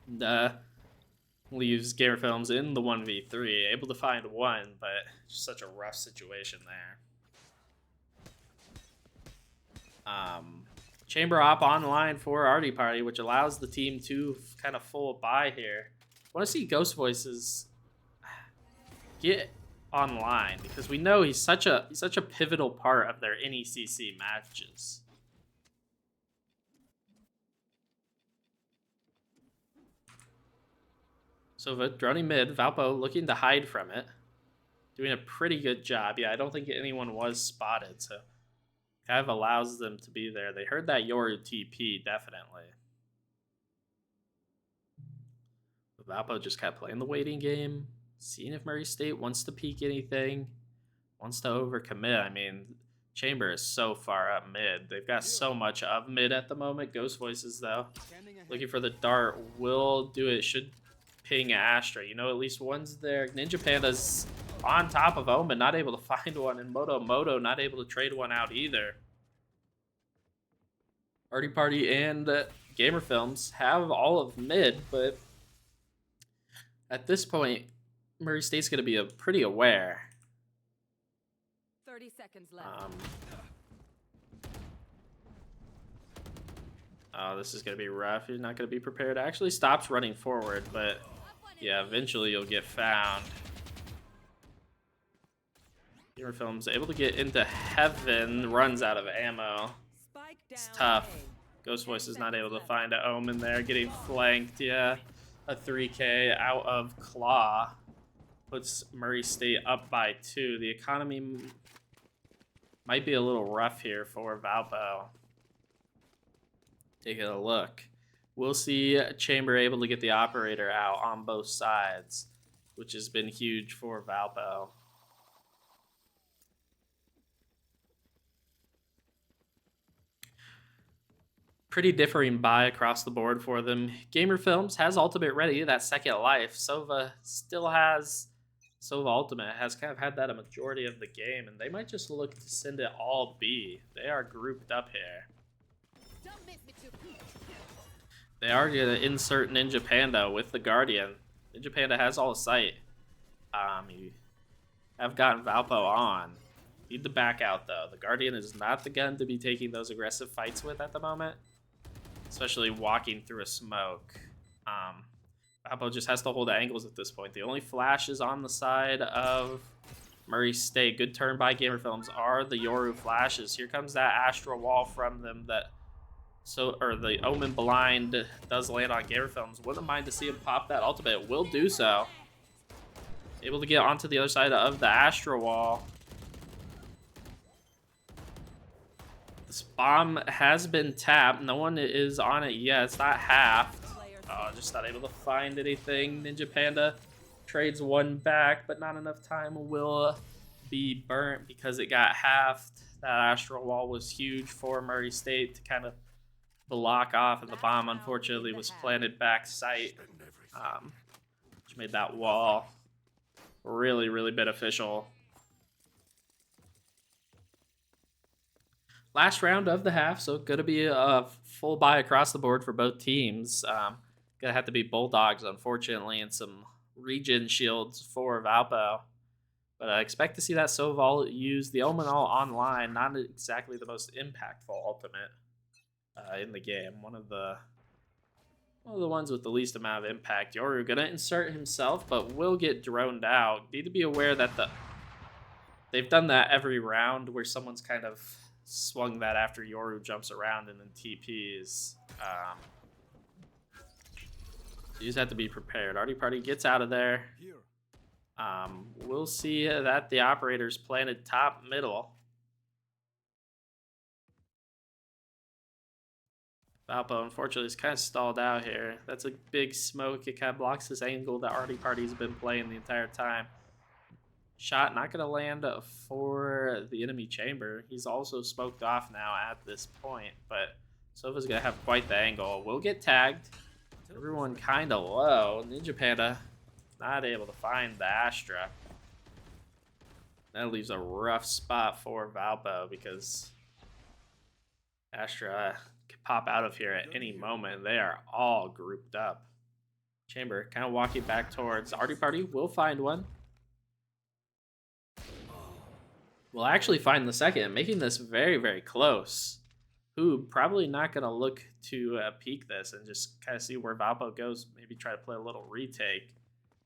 And, leaves Gamer Films in the 1v3, able to find one, but just such a rough situation there. Chamber op online for Artie Party, which allows the team to kind of full buy here. I want to see Ghost Voices get online, because we know he's such a pivotal part of their NECC matches. So droning mid, Valpo looking to hide from it. Doing a pretty good job. Yeah, I don't think anyone was spotted, so kind of allows them to be there. They heard that Yoru TP, definitely. But Valpo just kept playing the waiting game, seeing if Murray State wants to peek anything, wants to overcommit. I mean, Chamber is so far up mid. They've got so much of mid at the moment. Ghost Voices, though, looking for the dart, will do it. Should ping Astra. You know, at least one's there. Ninja Panda's on top of Omen, not able to find one, and Moto not able to trade one out either. Artie Party and Gamer Films have all of mid, but at this point, Murray State's going to be pretty aware. 30 seconds left. Oh, this is going to be rough. He's not going to be prepared. Actually stops running forward, but yeah, eventually you'll get found. Gamer Films able to get into heaven, runs out of ammo. It's tough. Ghost Voice is not able to find a Omen there, getting flanked. Yeah, a 3K out of Claw puts Murray State up by 2. The economy might be a little rough here for Valpo. Taking a look. We'll see Chamber able to get the operator out on both sides, which has been huge for Valpo. Pretty differing buy across the board for them. Gamer Films has Ultimate ready, that second life. Sova still has... Sova Ultimate has kind of had that a majority of the game, and they might just look to send it all B. They are grouped up here. They are going to insert Ninja Panda with the Guardian. Ninja Panda has all sight. You have gotten Valpo on. Need to back out, though. The Guardian is not the gun to be taking those aggressive fights with at the moment, especially walking through a smoke. Valpo just has to hold angles at this point. The only flash is on the side of Murray State. Good turn by Gamer Films are the Yoru flashes. Here comes that Astral Wall from them that... or the Omen Blind does land on Gamer Films. Wouldn't mind to see him pop that ultimate. Will do so. Able to get onto the other side of the Astral Wall. This bomb has been tapped. No one is on it yet. It's not halved. Just not able to find anything. Ninja Panda trades one back, but not enough time will be burnt because it got halved. That Astral Wall was huge for Murray State to kind of block off, and the bomb unfortunately was planted back sight, which made that wall really, really beneficial. Last round of the half, so gonna be a full buy across the board for both teams. Gonna have to be Bulldogs, unfortunately, and some regen shields for Valpo. But I expect to see that Soval use the Omen all online. Not exactly the most impactful ultimate in the game. One of the ones with the least amount of impact. Yoru gonna insert himself, but will get droned out. Need to be aware that they've done that every round where someone's kind of swung that after Yoru jumps around and then TPs. You just have to be prepared. Artie Party gets out of there. We'll see that the operator's planted top middle. Valpo, unfortunately, is kind of stalled out here. That's a big smoke. It kind of blocks this angle that Artie Party's been playing the entire time. Shot not going to land for the enemy chamber. He's also smoked off now at this point, but Sova's going to have quite the angle. Will get tagged. Everyone kind of low. Ninja Panda not able to find the Astra. That leaves a rough spot for Valpo because Astra can pop out of here at any moment. They are all grouped up. Chamber kind of walking back towards Artie Party. Will find one. We'll actually find the second, making this very, very close. Who probably not going to look to peek this and just kind of see where Valpo goes. Maybe try to play a little retake.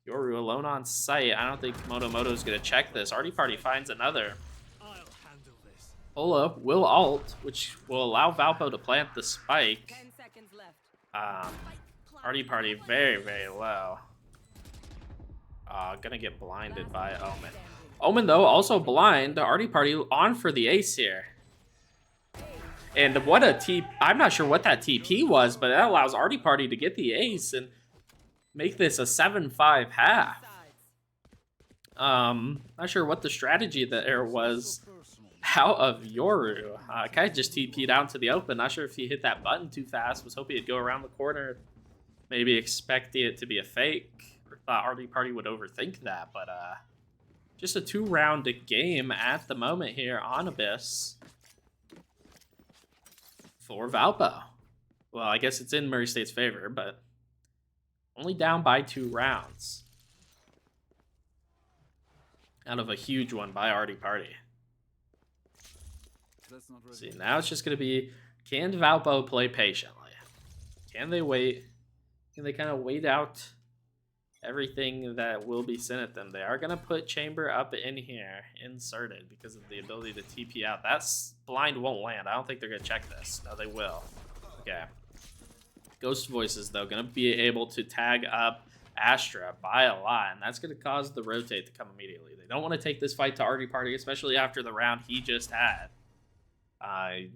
Yoru alone on site. I don't think Moto is going to check this. Artie Party finds another. I'll handle this. Ola will ult, which will allow Valpo to plant the spike. 10 seconds left. Artie Party very, very low. Gonna get blinded by Omen. Omen, though, also blind. Artie Party on for the ace here. And what a TP. I'm not sure what that TP was, but that allows Artie Party to get the ace and make this a 7-5 half. Not sure what the strategy there was out of Yoru. Kind of just TP'd out to the open. Not sure if he hit that button too fast. Was hoping he'd go around the corner. Maybe expecting it to be a fake. Or thought Artie Party would overthink that. But just a 2-round game at the moment here on Abyss. for Valpo. Well, I guess it's in Murray State's favor, but only down by 2 rounds. Out of a huge one by Artie Party. See, now it's just going to be, can Valpo play patiently? Can they wait? Can they kind of wait out everything that will be sent at them? They are going to put Chamber up in here, inserted, because of the ability to TP out. That blind won't land. I don't think they're going to check this. No, they will. Okay. Ghost Voices, though, going to be able to tag up Astra by a lot, and that's going to cause the rotate to come immediately. They don't want to take this fight to Artie Party, especially after the round he just had.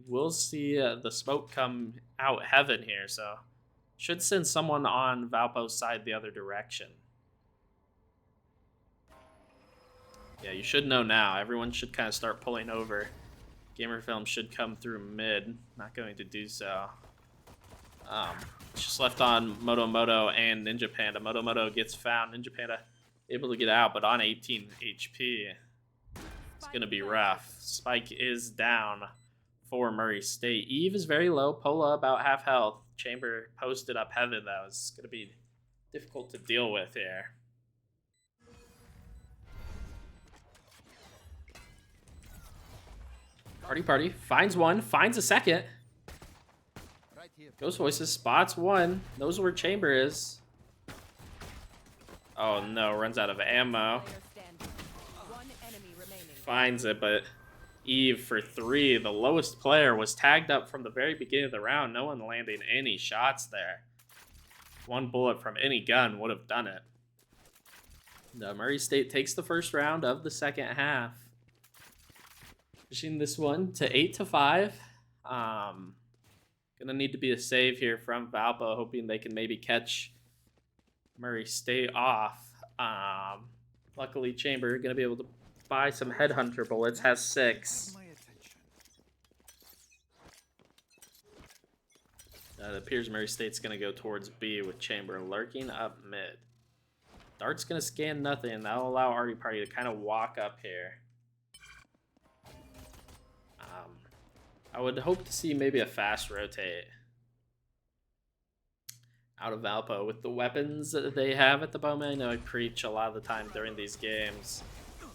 We'll see the smoke come out heaven here, so should send someone on Valpo's side the other direction. Yeah, you should know now. Everyone should kind of start pulling over. Gamer Film should come through mid. Not going to do so. Just left on Moto and Ninja Panda. Moto gets found. Ninja Panda able to get out, but on 18 HP. It's going to be rough. Spike is down for Murray State. Eve is very low. Pola about half health. Chamber posted up heaven. That was going to be difficult to deal with here. Party finds one. Finds a second. Ghost Voices spots one. Knows where Chamber is. Oh no, runs out of ammo. Finds it, but Eve for 3. The lowest player was tagged up from the very beginning of the round. No one landing any shots there. 1 bullet from any gun would have done it. The Murray State takes the first round of the second half. Pushing this one to 8-5. Gonna need to be a save here from Valpo, hoping they can maybe catch Murray State off. Luckily, Chamber gonna be able to buy some headhunter bullets. Has 6. It appears Murray State's gonna go towards B with Chamber lurking up mid. Dart's gonna scan nothing. That'll allow Artie Party to kind of walk up here. I would hope to see maybe a fast rotate out of Valpo with the weapons that they have at the moment. I know I preach a lot of the time during these games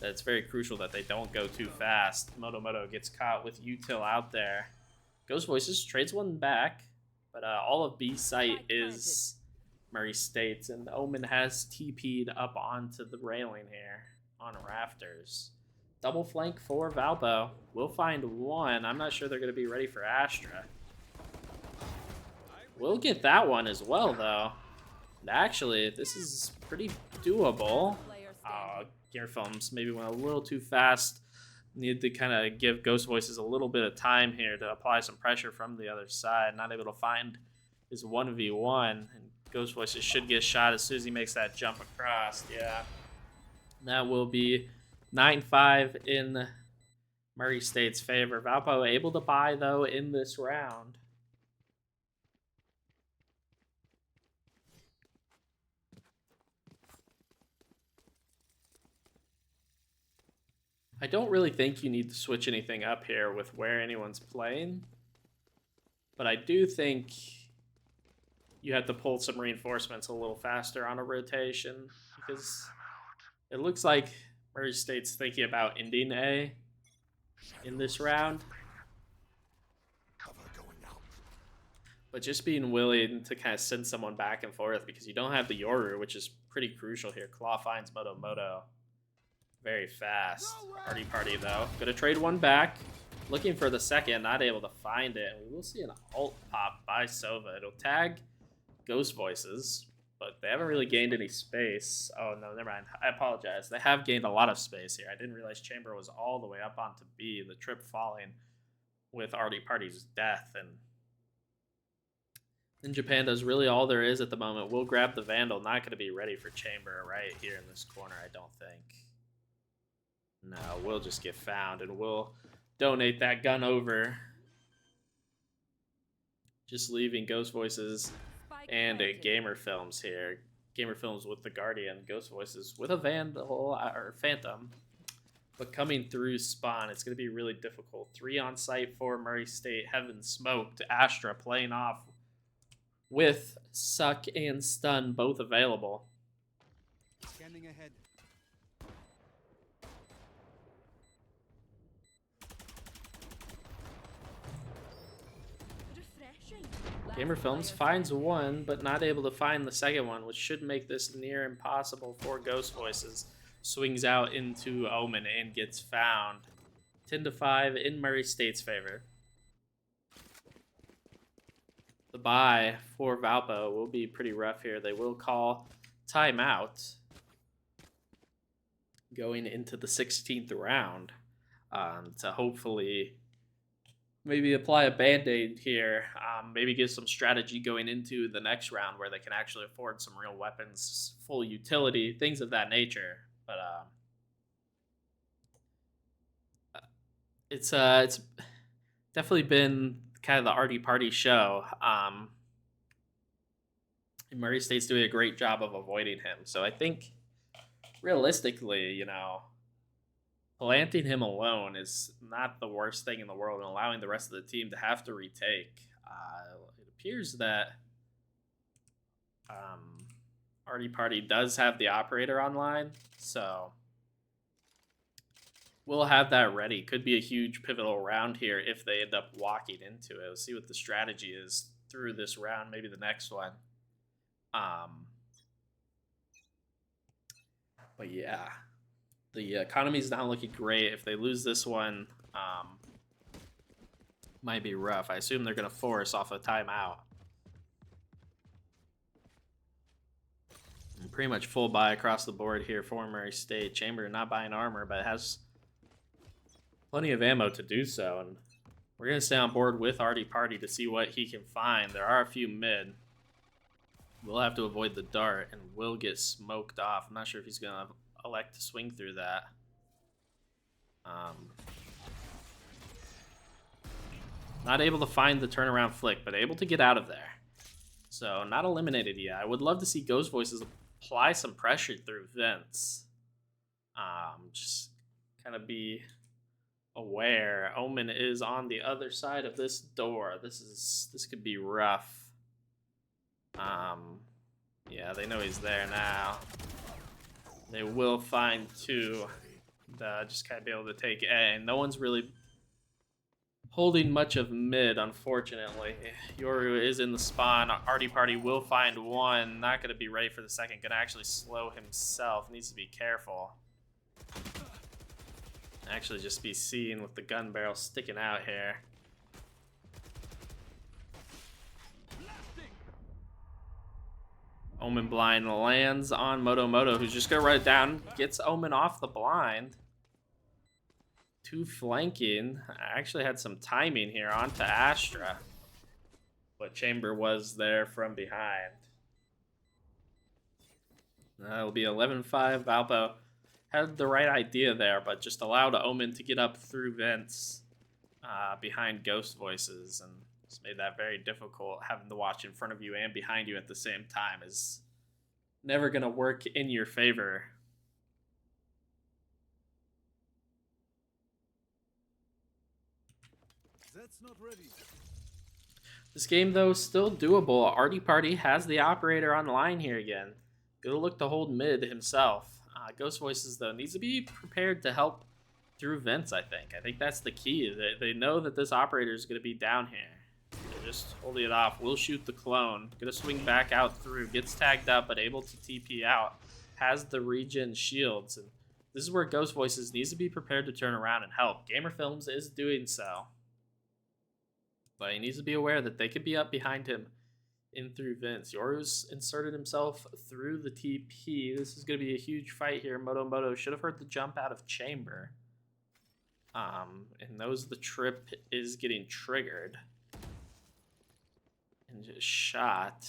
that it's very crucial that they don't go too fast. Moto gets caught with util out there. Ghost Voices trades one back, but all of B site is Murray State's, and Omen has TP'd up onto the railing here on rafters. Double flank for Valpo. We'll find one. I'm not sure they're going to be ready for Astra. We'll get that one as well, though. And actually, this is pretty doable. Gear Films maybe went a little too fast. Need to kind of give Ghost Voices a little bit of time here to apply some pressure from the other side. Not able to find his 1v1. And Ghost Voices should get shot as soon as he makes that jump across. Yeah. That will be 9-5 in Murray State's favor. Valpo able to buy, though, in this round. I don't really think you need to switch anything up here with where anyone's playing. But I do think you have to pull some reinforcements a little faster on a rotation. Because it looks like Murray State's thinking about ending A in this round. But just being willing to kind of send someone back and forth because you don't have the Yoru, which is pretty crucial here. Claw finds Moto very fast. Party, though. Gonna trade one back. Looking for the second, not able to find it. And we will see an ult pop by Sova. It'll tag Ghost Voices, but they haven't really gained any space. Oh, no, never mind. I apologize. They have gained a lot of space here. I didn't realize Chamber was all the way up onto B. The trip falling with Artie Party's death. And Ninja Panda is really all there is at the moment. We'll grab the Vandal. Not going to be ready for Chamber right here in this corner, I don't think. No, we'll just get found, and we'll donate that gun over. Just leaving Ghost Voices and Gamer Films here. Gamer Films with the Guardian, Ghost Voices with a Vandal or Phantom. But coming through spawn, it's going to be really difficult. 3 on site for Murray State. Heaven smoked. Astra playing off with Suck and Stun both available. Scanning ahead. Gamer Films finds one, but not able to find the second one, which should make this near impossible for Ghost Voices. Swings out into Omen and gets found. 10-5 in Murray State's favor. The bye for Valpo will be pretty rough here. They will call timeout going into the 16th round to hopefully maybe apply a band-aid here, maybe get some strategy going into the next round where they can actually afford some real weapons, full utility, things of that nature. But it's definitely been kind of the arty party show. And Murray State's doing a great job of avoiding him. So I think realistically, you know, planting him alone is not the worst thing in the world, and allowing the rest of the team to have to retake. It appears that Artie Party does have the operator online, so we'll have that ready. Could be a huge pivotal round here if they end up walking into it. We'll see what the strategy is through this round, maybe the next one. But yeah, the economy's not looking great. If they lose this one, might be rough. I assume they're going to force off a timeout. And pretty much full buy across the board here for Murray State. Chamber not buying armor, but has plenty of ammo to do so. And we're going to stay on board with Artie Party to see what he can find. There are a few mid. We'll have to avoid the dart and will get smoked off. I'm not sure if he's going to elect to swing through that. Not able to find the turnaround flick, but able to get out of there. So not eliminated yet. I would love to see Ghost Voices apply some pressure through vents. Just kind of be aware. Omen is on the other side of this door. This could be rough. Yeah, they know he's there now. They will find 2. Just kind of be able to take A. And no one's really holding much of mid, unfortunately. Yoru is in the spawn. Artie Party will find 1. Not going to be ready for the second. Going to actually slow himself. Needs to be careful. Actually just be seen with the gun barrel sticking out here. Omen blind lands on Moto, who's just going to run it down. Gets Omen off the blind. 2 flanking. I actually had some timing here onto Astra. But Chamber was there from behind. That'll be 11-5. Valpo had the right idea there, but just allowed Omen to get up through vents behind Ghost Voices. And it's made that very difficult. Having to watch in front of you and behind you at the same time is never going to work in your favor. That's not ready. This game, though, is still doable. Artie Party has the operator on the line here again. Gonna look to hold mid himself. Ghost Voices, though, needs to be prepared to help through vents, I think. I think that's the key. They know that this operator is going to be down here. They're just holding it off. Will shoot the clone. Gonna swing back out through. Gets tagged up, but able to TP out. Has the regen shields. And this is where Ghost Voices needs to be prepared to turn around and help. Gamer Films is doing so. But he needs to be aware that they could be up behind him in through vents. Yoru's inserted himself through the TP. This is going to be a huge fight here. Moto should have heard the jump out of Chamber. And knows the trip is getting triggered. And just shot.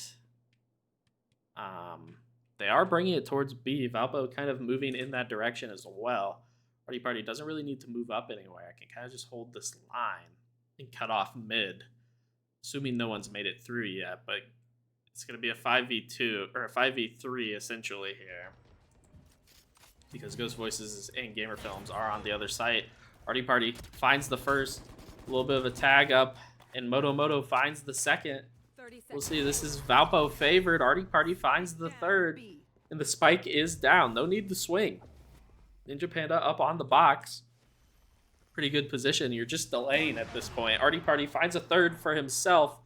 They are bringing it towards B. Valpo kind of moving in that direction as well. Artie Party doesn't really need to move up anywhere. I can kind of just hold this line and cut off mid. Assuming no one's made it through yet, but it's going to be a 5v2 or a 5v3 essentially here. because Ghost Voices and Gamer Films are on the other site. Artie Party finds the first, a little bit of a tag up, and Moto Moto finds the second. 30 seconds. We'll see. This is Valpo favored. Artie Party finds the third, and the spike is down. No need to swing. Ninja Panda up on the box. Pretty good position. You're just delaying at this point. Artie Party finds a third for himself.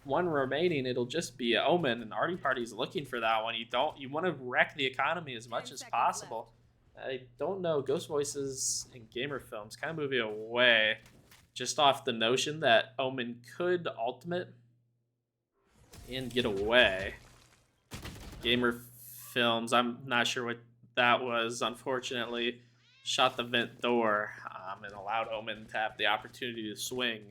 One remaining. It'll just be Omen, and Artie Party's looking for that one. You want to wreck the economy as much as possible. I don't know. Ghost Voices and Gamer Films kind of moving away just off the notion that Omen could ultimate and get away. Gamer Films, I'm not sure what that was, unfortunately. Shot the vent door and allowed Omen to have the opportunity to swing.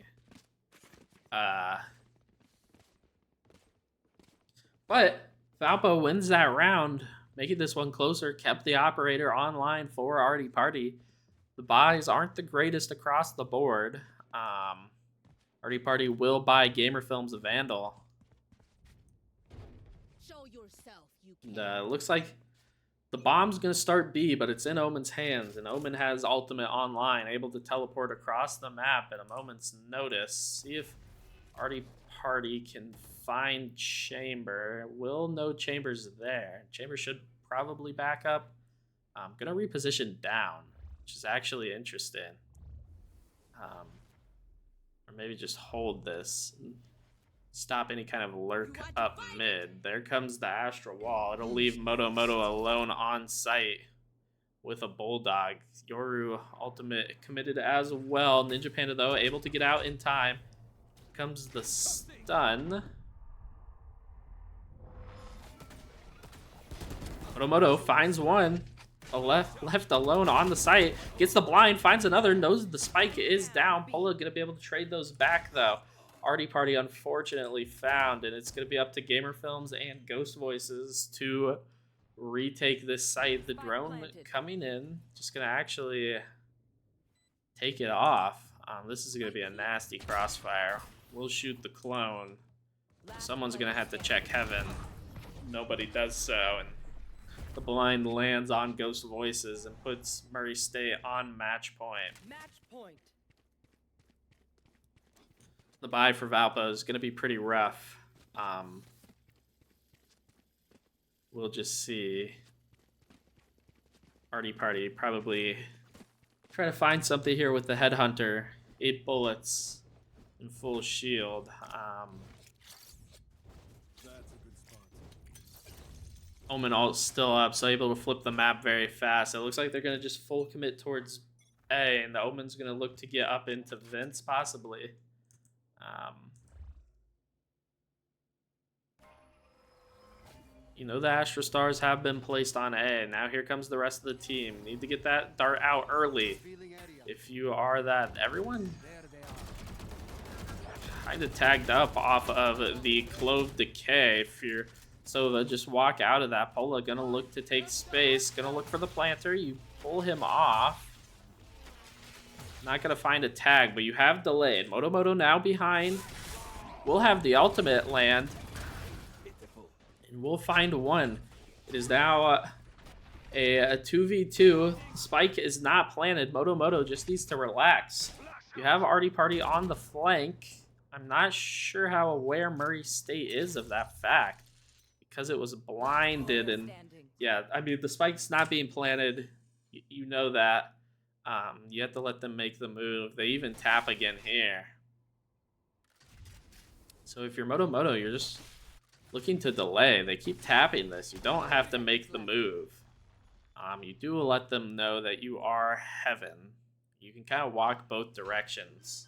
But Valpo wins that round, making this one closer, kept the operator online for Artie Party. The buys aren't the greatest across the board. Artie Party will buy Gamer Films Vandal. Show yourself, you And, can. looks like the bomb's going to start B, but it's in Omen's hands, and Omen has ultimate online, able to teleport across the map at a moment's notice. See if Artie Party can find Chamber. Will know Chamber's there. Chamber should probably back up. I'm going to reposition down, which is actually interesting. Or maybe just hold this. Stop any kind of lurk up mid. There comes the Astral Wall. It'll leave Moto Moto alone on site with a Bulldog. Yoru ultimate committed as well. Ninja Panda, though, able to get out in time. Comes the stun. Moto Moto finds one. Left alone on the site. Gets the blind, finds another, knows the spike is down. Pola gonna be able to trade those back, though. Artie Party unfortunately found, and it's going to be up to Gamer Films and Ghost Voices to retake this site. The drone coming in, just going to actually take it off. This is going to be a nasty crossfire. We'll shoot the clone. Someone's going to have to check heaven. Nobody does so, and the blind lands on Ghost Voices and puts Murray State on match point. Match point. The buy for Valpo is going to be pretty rough. We'll just see. Artie Party probably try to find something here with the Headhunter. 8 bullets and full shield. That's a good spot. Omen ult still up, so able to flip the map very fast. It looks like they're going to just full commit towards A, and the Omen's going to look to get up into Vince, possibly. You know, the Astra Stars have been placed on A. Now here comes the rest of the team. Need to get that dart out early. Feeling area. If you are that, everyone There they are. kind of tagged up off of the Clove Decay. If you're so they'll just walk out of that. Pola gonna look to take space. Gonna look for the planter. You pull him off. Not gonna find a tag, but you have delayed. Moto Moto now behind. We'll have the ultimate land. And we'll find one. It is now a 2v2. Spike is not planted. Moto Moto just needs to relax. You have Artie Party on the flank. I'm not sure how aware Murray State is of that fact, because it was blinded. And yeah, I mean, the spike's not being planted. You know that. You have to let them make the move. They even tap again here. So if you're Moto Moto, you're just looking to delay. They keep tapping this. You don't have to make the move. You do let them know that you are heaven. You can kind of walk both directions.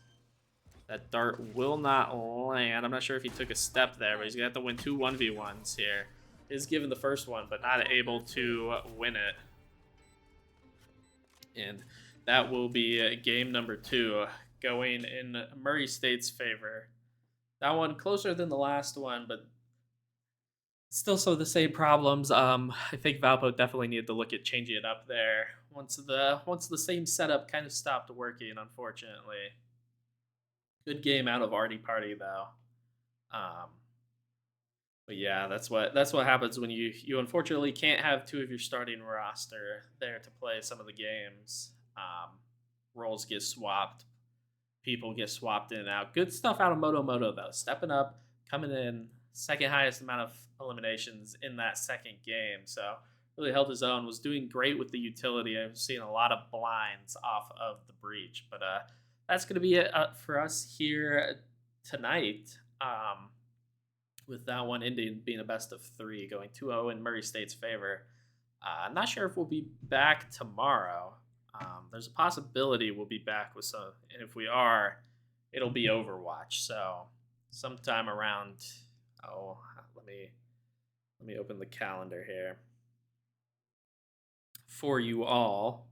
That dart will not land. I'm not sure if he took a step there, but he's going to have to win 2 1v1s here. Is given the first one, but not able to win it. And that will be game number 2, going in Murray State's favor. That one closer than the last one, but still so the same problems. I think Valpo definitely needed to look at changing it up there once the same setup kind of stopped working, unfortunately. Good game out of Artie Party, though. But yeah, that's what happens when you unfortunately can't have two of your starting roster there to play some of the games. Roles get swapped, people get swapped in and out. Good stuff out of Moto Moto though, stepping up, coming in second highest amount of eliminations in that second game. So really held his own. Was doing great with the utility. I've seen a lot of blinds off of the breach, but that's going to be it for us here tonight. With that one ending being a best of three, going 2-0 in Murray State's favor. I'm not sure if we'll be back tomorrow. There's a possibility we'll be back with some, and if we are, it'll be Overwatch. So sometime around, oh, let me open the calendar here for you all.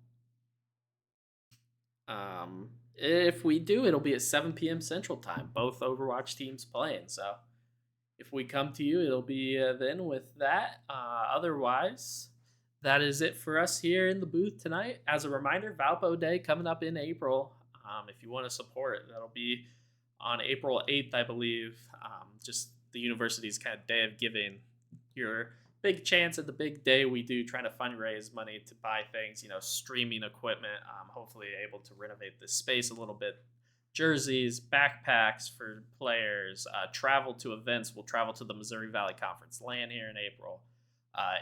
If we do, it'll be at 7 p.m. Central Time. Both Overwatch teams playing, so if we come to you, it'll be then with that. Otherwise, that is it for us here in the booth tonight. As a reminder, Valpo Day coming up in April. If you want to support, that'll be on April 8th, I believe. Just the university's kind of day of giving. Your big chance at the big day we do trying to fundraise money to buy things, streaming equipment, hopefully able to renovate this space a little bit, jerseys, backpacks for players, travel to events. We'll travel to the Missouri Valley Conference LAN here in April.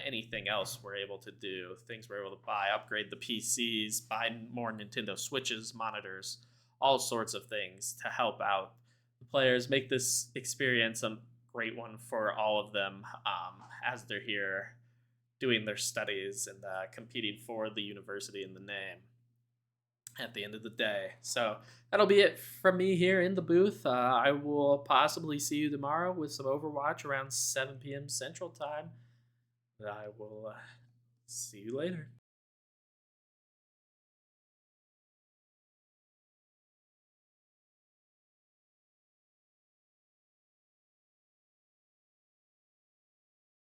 Anything else we're able to do, things we're able to buy, upgrade the PCs, buy more Nintendo Switches, monitors, all sorts of things to help out the players, make this experience a great one for all of them as they're here doing their studies and competing for the university in the name at the end of the day. So that'll be it from me here in the booth. I will possibly see you tomorrow with some Overwatch around 7 p.m. Central Time. I will see you later.